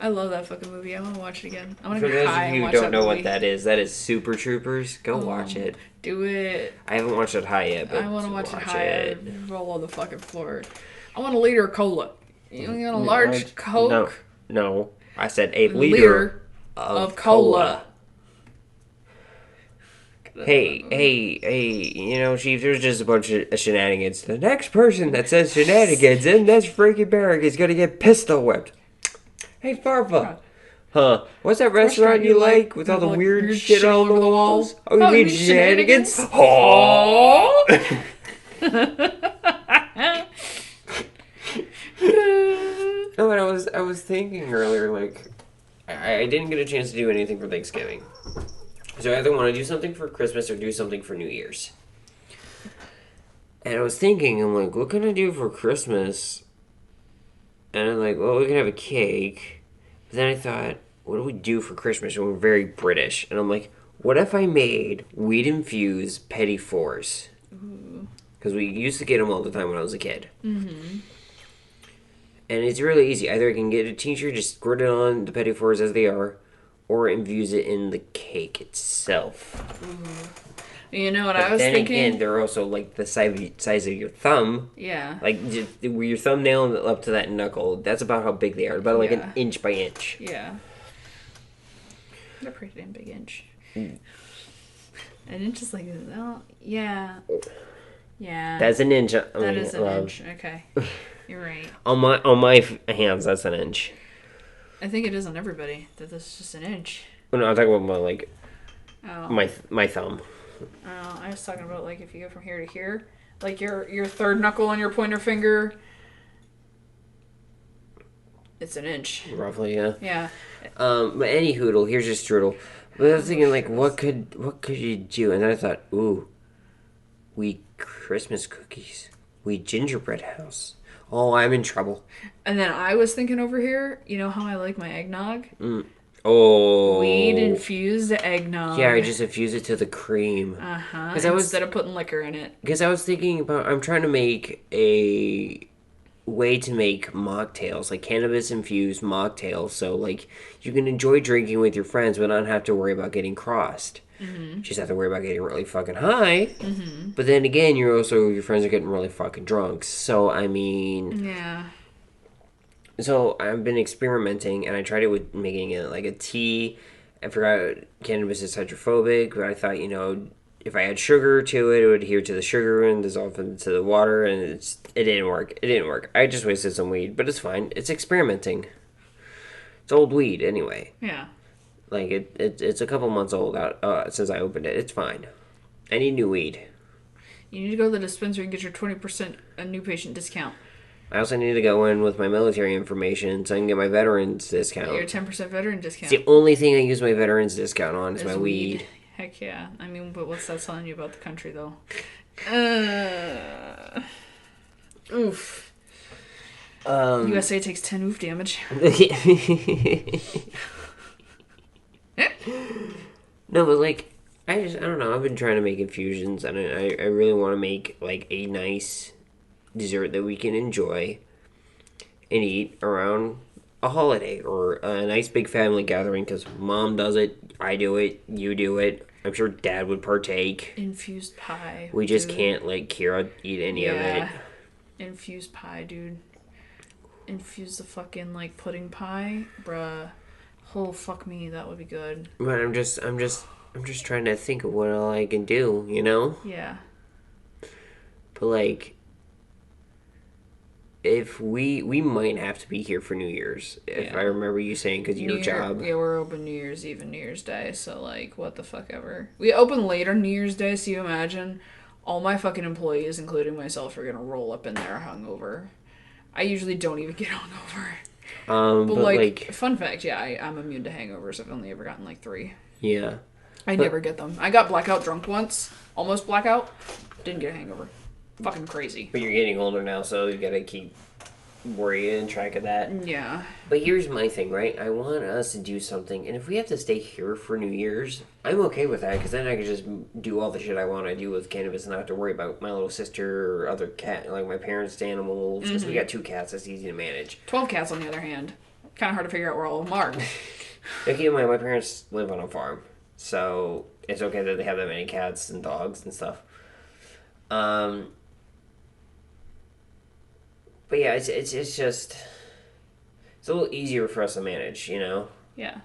I love that fucking movie. I want to watch it again. I want For to those get high of and you who watch don't that know movie. what that is Super Troopers. Go watch it. Do it. I haven't watched it high yet, but I want to watch it high. Roll on the fucking floor. I want a liter of cola. You want a large Coke? No. I said a liter of cola. Hey, you know, Chief, there's just a bunch of shenanigans. The next person that says shenanigans in this freaking barrack is gonna get pistol whipped. Hey, Farfa. Huh. What's that restaurant you like with all the weird shit all over the walls? Oh, you mean shenanigans? Oh! No, but I was thinking earlier, like, I didn't get a chance to do anything for Thanksgiving. So I either want to do something for Christmas or do something for New Year's. And I was thinking, I'm like, what can I do for Christmas? And I'm like, well, we can have a cake. But then I thought, what do we do for Christmas? And we're very British. And I'm like, what if I made weed-infused petit fours? Because we used to get them all the time when I was a kid. Mm-hmm. And it's really easy. Either I can get a tincture, just squirt it on the petit fours as they are, or infuse it in the cake itself. You know what but I was thinking? Then again, they're also like the size of your thumb. Yeah. Like just, where your thumbnail up to that knuckle. That's about how big they are. About like an inch by inch. Yeah. They're pretty damn big inch. An inch is like, oh, yeah. Yeah. That's an inch. That is an inch. Okay. You're right. On my hands, that's an inch. I think it is on everybody that this is just an inch. Well, no, I'm talking about my thumb. Oh, I was talking about like if you go from here to here, like your third knuckle on your pointer finger. It's an inch. Roughly, yeah. Yeah. But any hoodle, here's your strudel. But I was thinking like, what could you do? And then I thought, ooh, we Christmas cookies, we gingerbread house. Oh, I'm in trouble. And then I was thinking over here, you know how I like my eggnog? Oh. Weed infused eggnog. Yeah, I just infuse it to the cream. Uh-huh. Instead of putting liquor in it. Because I was thinking about, I'm trying to make a way to make mocktails, like cannabis-infused mocktails, so like you can enjoy drinking with your friends but not have to worry about getting crossed. Mm-hmm. Just have to worry about getting really fucking high. Mm-hmm. But then again, your friends are getting really fucking drunk. So, I mean... Yeah. So, I've been experimenting, and I tried it with making it like a tea. I forgot cannabis is hydrophobic, but I thought, you know, if I add sugar to it, it would adhere to the sugar and dissolve into the water, and it didn't work. It didn't work. I just wasted some weed, but it's fine. It's experimenting. It's old weed, anyway. Yeah. Like, it's a couple months old out since I opened it. It's fine. I need new weed. You need to go to the dispensary and get your 20% a new patient discount. I also need to go in with my military information so I can get my veterans discount. Your 10% veteran discount. It's the only thing I use my veterans discount on is my weed. Heck yeah. I mean, but what's that telling you about the country, though? Oof. USA takes 10 oof damage. No, but like, I don't know. I've been trying to make infusions, and I really want to make like a nice dessert that we can enjoy and eat around a holiday or a nice big family gathering. Because Mom does it, I do it, you do it. I'm sure Dad would partake. Infused pie. We just can't let Kira eat any of it. Infused pie, dude. Infuse the fucking like pudding pie, bruh. Oh fuck me, that would be good. But I'm just trying to think of what all I can do, you know? Yeah. But like, if we might have to be here for New Year's, if I remember you saying, because your job. Yeah, we're open New Year's Eve and New Year's Day, so like, what the fuck ever. We open late on New Year's Day, so you imagine all my fucking employees, including myself, are gonna roll up in there hungover. I usually don't even get hungover. But like, fun fact, yeah, I'm immune to hangovers. I've only ever gotten like 3. yeah. I never get them. I got blackout drunk once. Almost blackout. Didn't get a hangover. Fucking crazy. But you're getting older now, so you gotta keep worrying track of that. Yeah. But here's my thing, right? I want us to do something, and if we have to stay here for New Year's, I'm okay with that, because then I can just do all the shit I want to do with cannabis and not have to worry about my little sister or other cat, like my parents' animals, because we got 2 cats, that's easy to manage. 12 cats, on the other hand. Kind of hard to figure out where all of them are. Okay, my parents live on a farm, so it's okay that they have that many cats and dogs and stuff. But yeah, it's just, it's a little easier for us to manage, you know? Yeah.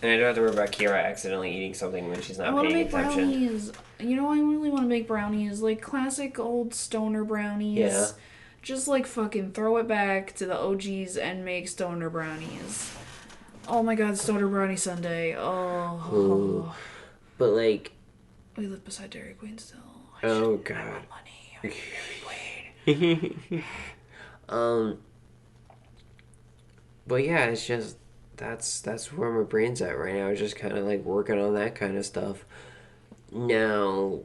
And I don't have to worry about Kira accidentally eating something when she's not I want to paying make attention. brownies. You know, I really want to make brownies. Like classic old stoner brownies. Yeah. Just like fucking throw it back to the OGs and make stoner brownies. Oh my god, stoner brownie sundae. Oh. Ooh. But like... We live beside Dairy Queen still. Oh god. I want money. Wait. But yeah, it's just... That's where my brain's at right now. Just kind of like working on that kind of stuff. Now...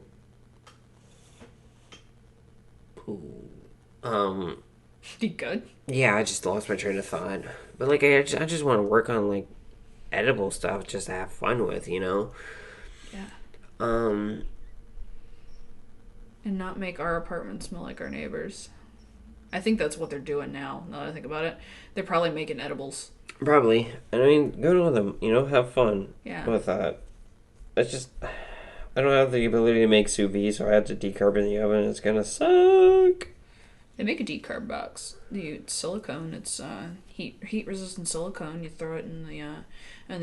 You good? Yeah, I just lost my train of thought. But like, I just want to work on like edible stuff just to have fun with, you know? Yeah. Um... And not make our apartment smell like our neighbors. I think that's what they're doing now that I think about it. They're probably making edibles. Probably. And I mean, go to them, you know, have fun with that. It's just, I don't have the ability to make sous vide, so I have to decarb in the oven. It's gonna suck. They make a decarb box. It's silicone. It's heat resistant silicone. You throw it in the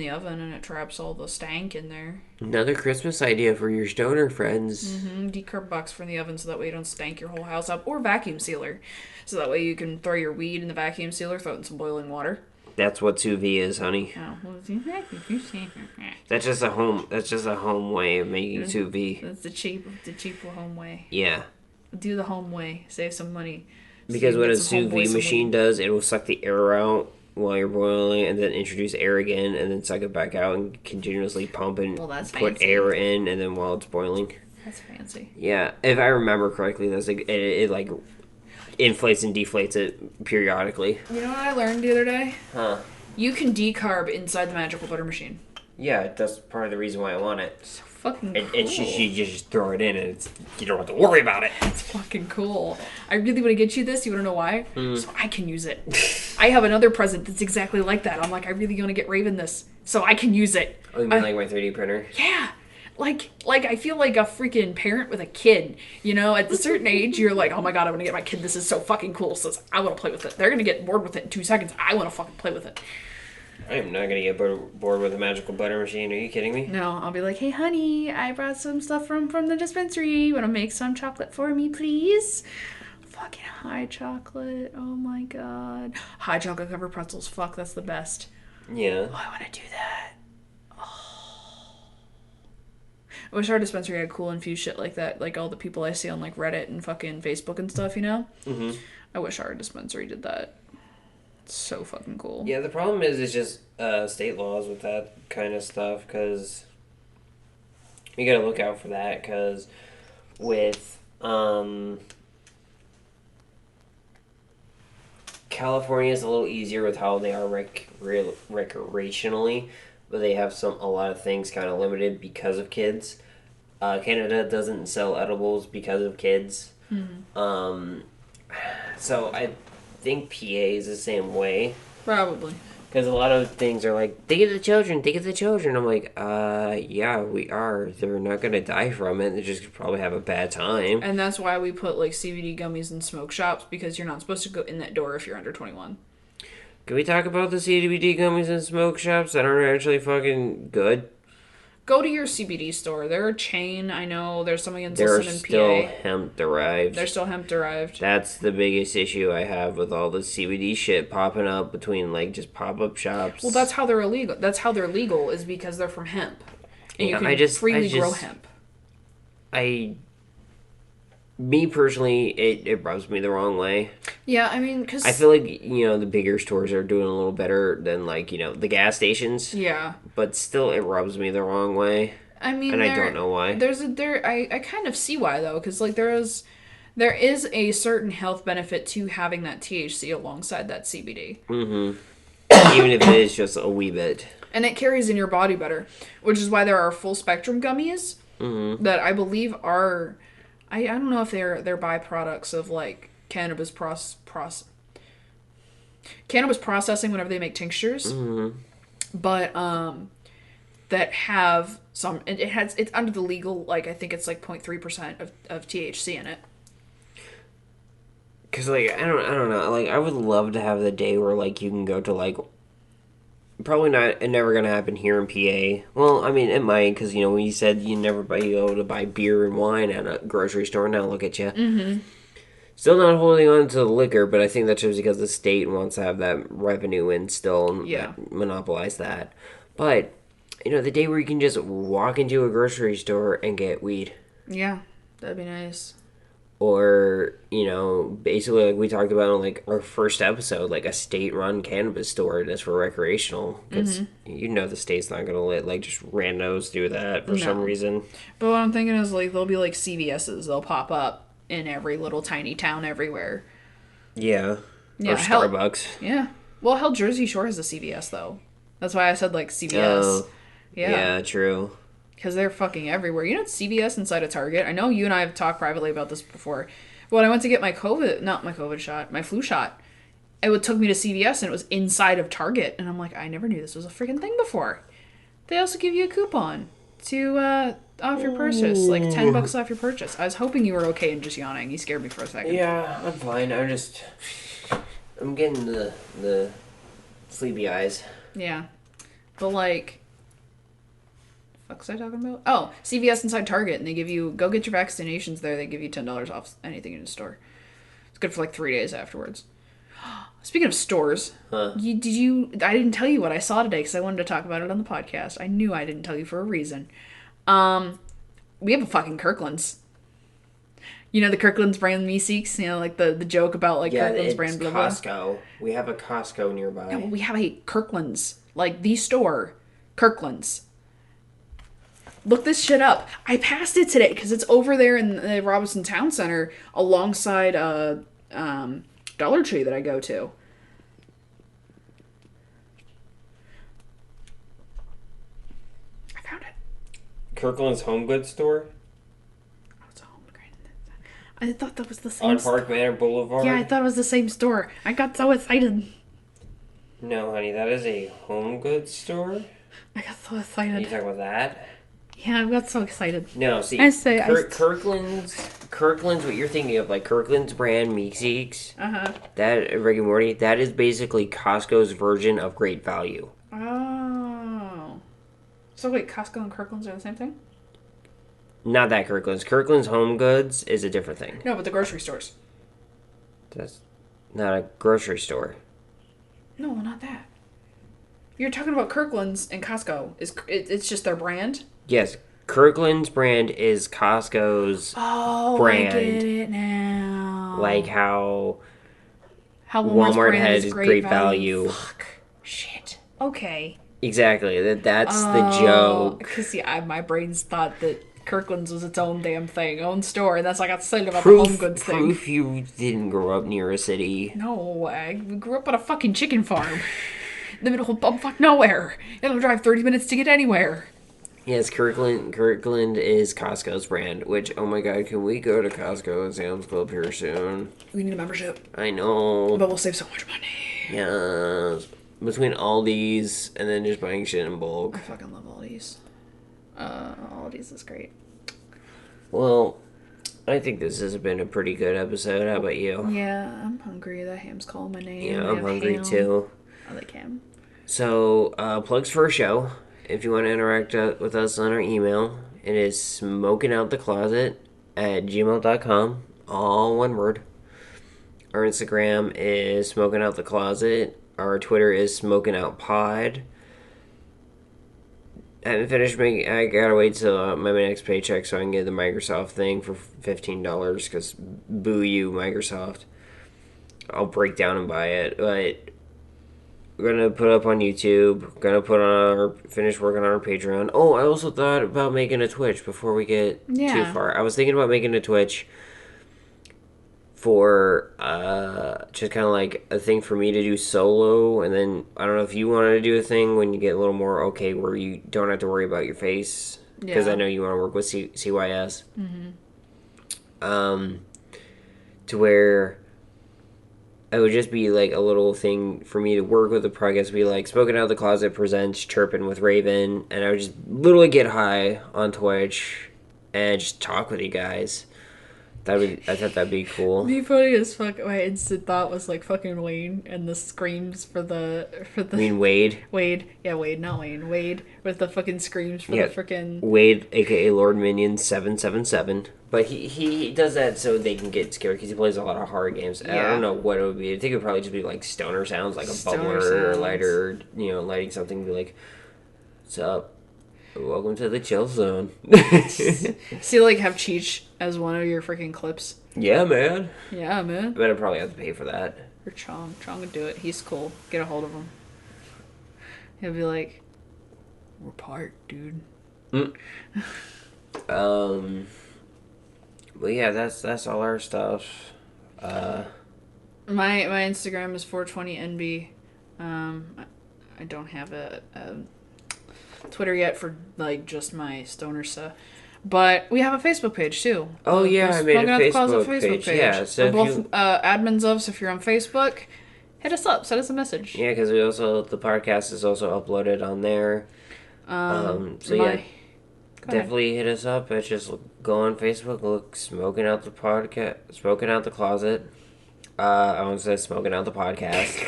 oven and it traps all the stank in there. Another Christmas idea for your stoner friends. Decarb box for the oven so that way you don't stank your whole house up. Or vacuum sealer, so that way you can throw your weed in the vacuum sealer, throw it in some boiling water. That's what sous vide is, honey. Oh, That's just a home way of making sous vide. That's the cheap home way. Yeah. Do the home way. Save some money. Because what a sous vide machine does, it will suck the air out while you're boiling and then introduce air again and then suck it back out and continuously pump and put air in and then while it's boiling. That's fancy. Yeah. If I remember correctly, that's like, it like inflates and deflates it periodically. You know what I learned the other day? Huh. You can decarb inside the magical butter machine. Yeah, that's part of the reason why I want it. So fucking cool. And you just throw it in and you don't have to worry about it. It's fucking cool. I really want to get you this. You want to know why? So I can use it. I have another present that's exactly like that. I'm like, I really want to get Rayven this so I can use it. Oh, you mean like my 3D printer? Yeah. Like I feel like a freaking parent with a kid. You know, at a certain age, you're like, oh my god, I'm going to get my kid. This is so fucking cool. So I want to play with it. They're going to get bored with it in 2 seconds. I want to fucking play with it. I'm not going to get bored with a magical butter machine. Are you kidding me? No, I'll be like, hey, honey, I brought some stuff from the dispensary. You want to make some chocolate for me, please? Fucking high chocolate. Oh, my God. High chocolate covered pretzels. Fuck, that's the best. Yeah. Oh, I want to do that. Oh. I wish our dispensary had cool infused shit like that. Like all the people I see on like Reddit and fucking Facebook and stuff, you know? Mm-hmm. I wish our dispensary did that. So fucking cool. Yeah, the problem is it's just state laws with that kind of stuff, because you gotta look out for that, because with California is a little easier with how they are recreationally, but they have a lot of things kind of limited because of kids. Canada doesn't sell edibles because of kids. Mm-hmm. So I think PA is the same way. Probably. Because a lot of things are like, think of the children, think of the children. I'm like, yeah, we are. They're not going to die from it. They just probably have a bad time. And that's why we put, like, CBD gummies in smoke shops, because you're not supposed to go in that door if you're under 21. Can we talk about the CBD gummies in smoke shops that aren't actually fucking good? Go to your CBD store. They're a chain. I know there's something in They're Wilson and still PA. hemp-derived. They're still hemp-derived. That's the biggest issue I have with all the CBD shit popping up between, like, just pop-up shops. Well, that's how they're illegal. That's how they're legal, is because they're from hemp. And you can freely grow hemp. Me personally, it rubs me the wrong way. Yeah, I mean, because I feel like, the bigger stores are doing a little better than, like, the gas stations. yeah, But still, it rubs me the wrong way. I mean, And I don't know why. I kind of see why though, because like there is a certain health benefit to having that THC alongside that CBD. Mm-hmm. Even if it is just a wee bit. And it carries in your body better, which is why there are full spectrum gummies that I believe are, I don't know if they're byproducts of like cannabis cannabis processing whenever they make tinctures, but that have some it's under the legal, like I think it's like 0.3% of THC in it. Cause like I don't know, like I would love to have the day where like you can go to like, probably not, it never gonna happen here in PA. Well, I mean it might, cause when you said you never go to buy beer and wine at a grocery store, now look at you. Mm-hmm. Still not holding on to the liquor, but I think that's just because the state wants to have that revenue and still monopolize that. But the day where you can just walk into a grocery store and get weed. Yeah, that'd be nice. Or, basically like we talked about in like our first episode, like a state-run cannabis store that's for recreational. Because the state's not going to let like just randos do that for some reason. But what I'm thinking is like there'll be like CVS's. They'll pop up in every little tiny town everywhere. Yeah. Yeah. Or Starbucks. Yeah. Well, hell, Jersey Shore has a CVS though. That's why I said like CVS. Yeah, true. Because they're fucking everywhere. You know it's CVS inside a Target? I know you and I have talked privately about this before. But when I went to get my flu shot, it took me to CVS and it was inside of Target. And I'm like, I never knew this was a freaking thing before. They also give you a coupon to off your purchase, like $10 off your purchase. I was hoping you were okay and just yawning. You scared me for a second. Yeah, I'm fine. I'm getting the sleepy eyes. Yeah. But like, what was I talking about? Oh, CVS inside Target, and they give you, go get your vaccinations there. They give you $10 off anything in the store. It's good for like 3 days afterwards. Speaking of stores, I didn't tell you what I saw today because I wanted to talk about it on the podcast. I knew I didn't tell you for a reason. We have a fucking Kirkland's. You know the Kirkland's brand Meeseeks? Like the joke about like Kirkland's brand blah blah. Costco. We have a Costco nearby. Yeah, well, we have a Kirkland's. Like the store. Kirkland's. Look this shit up. I passed it today because it's over there in the Robinson Town Center alongside Dollar Tree that I go to. I found it. Kirkland's Home Goods store? Oh, it's a home brand. I thought that was the same on Park Manor Boulevard? Yeah, I thought it was the same store. I got so excited. No, honey, that is a home goods store? I got so excited. Are you talking about that? Yeah, I got so excited. No, see, Kirkland's, what you're thinking of, like Kirkland's brand Meeseeks, that Rick and Morty, that is basically Costco's version of Great Value. Oh. So wait, Costco and Kirkland's are the same thing? Not that Kirkland's. Kirkland's Home Goods is a different thing. No, but the grocery stores. That's not a grocery store. No, not that. You're talking about Kirkland's and Costco. It's just their brand? Yes, Kirkland's brand is Costco's brand. I get it now. Like how Walmart has Great Value. Fuck. Shit. Okay. Exactly. That's the joke. Because my brain's thought that Kirkland's was its own damn thing, own store, and that's like I got excited about the home goods thing. Proof you didn't grow up near a city. No, I grew up on a fucking chicken farm. In the middle of bumfuck nowhere. It'll drive 30 minutes to get anywhere. Yes, Kirkland is Costco's brand, which, oh my god, can we go to Costco and Sam's Club here soon? We need a membership. I know. But we'll save so much money. Yes. Between Aldi's and then just buying shit in bulk. I fucking love Aldi's. Aldi's is great. Well, I think this has been a pretty good episode. How about you? Yeah, I'm hungry. That ham's calling my name. Yeah, I'm hungry too. I like ham. So, plugs for a show. If you want to interact with us on our email, it is smokingoutthecloset@gmail.com. All one word. Our Instagram is smokingoutthecloset. Our Twitter is smokingoutpod. I haven't finished making. I gotta wait till my next paycheck so I can get the Microsoft thing for $15. Because boo you, Microsoft. I'll break down and buy it, but we're gonna put up on YouTube. Gonna put on our finish working on our Patreon. Oh, I also thought about making a Twitch before we get too far. I was thinking about making a Twitch for just kind of like a thing for me to do solo, and then I don't know if you wanted to do a thing when you get a little more okay where you don't have to worry about your face, because I know you want to work with CYS. To where it would just be like a little thing for me to work with the podcast, be like Smoking Out the Closet presents Chirping with Rayven, and I would just literally get high on Twitch and just talk with you guys. I thought that'd be cool. Be funny as fuck. My instant thought was like fucking Wayne and the screams for the. I mean Wade. Wade, yeah, Wade, not Wayne. Wade with the fucking screams for the freaking Wade, aka Lord Minion 777. But he does that so they can get scared because he plays a lot of horror games. Yeah. I don't know what it would be. I think it would probably just be like stoner sounds, like a bubbler or a lighter, lighting something. Be like, "What's up? Welcome to the chill zone." See, like, have Cheech as one of your freaking clips. Yeah, man. Yeah, man. But I'd probably have to pay for that. Or Chong. Chong would do it. He's cool. Get a hold of him. He'll be like, "We're part, dude." But yeah, that's all our stuff. My Instagram is 420NB. I don't have a Twitter yet for like just my stoner stuff, but we have a Facebook page too. Oh yeah, I made a Facebook page. Yeah, so we're both admins of. So if you're on Facebook, hit us up. Send us a message. Yeah, because the podcast is also uploaded on there. Definitely hit us up. It's just go on Facebook, look Smoking Out the Closet. I won't say Smoking Out the Podcast.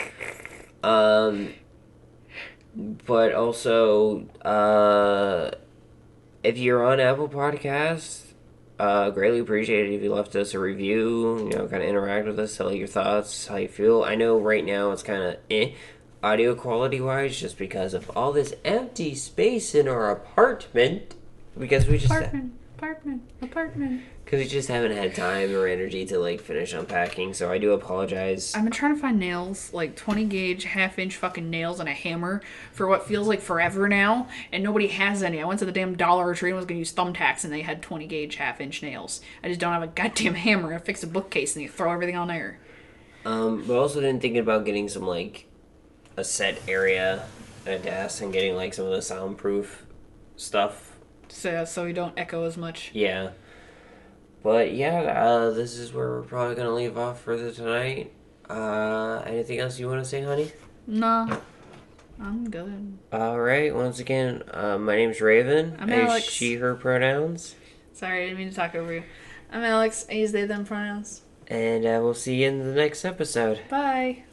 But also, if you're on Apple Podcasts, greatly appreciate it if you left us a review, kind of interact with us, tell your thoughts, how you feel. I know right now it's kind of audio quality wise, just because of all this empty space in our apartment. Because we just apartment. Because we just haven't had time or energy to like finish unpacking, so I do apologize. I've been trying to find nails, like 20 gauge, half-inch fucking nails and a hammer for what feels like forever now, and nobody has any. I went to the damn Dollar Tree and was gonna use thumbtacks, and they had 20 gauge, half-inch nails. I just don't have a goddamn hammer. I fix a bookcase and you throw everything on there. But also then thinking about getting some like a set area, a desk, and getting like some of the soundproof stuff. So we don't echo as much. Yeah. But yeah, this is where we're probably going to leave off for tonight. Anything else you want to say, honey? No. I'm good. Alright, once again, my name's Rayven. I'm Alex. She, her pronouns. Sorry, I didn't mean to talk over you. I'm Alex. I use they, them pronouns. And we'll see you in the next episode. Bye.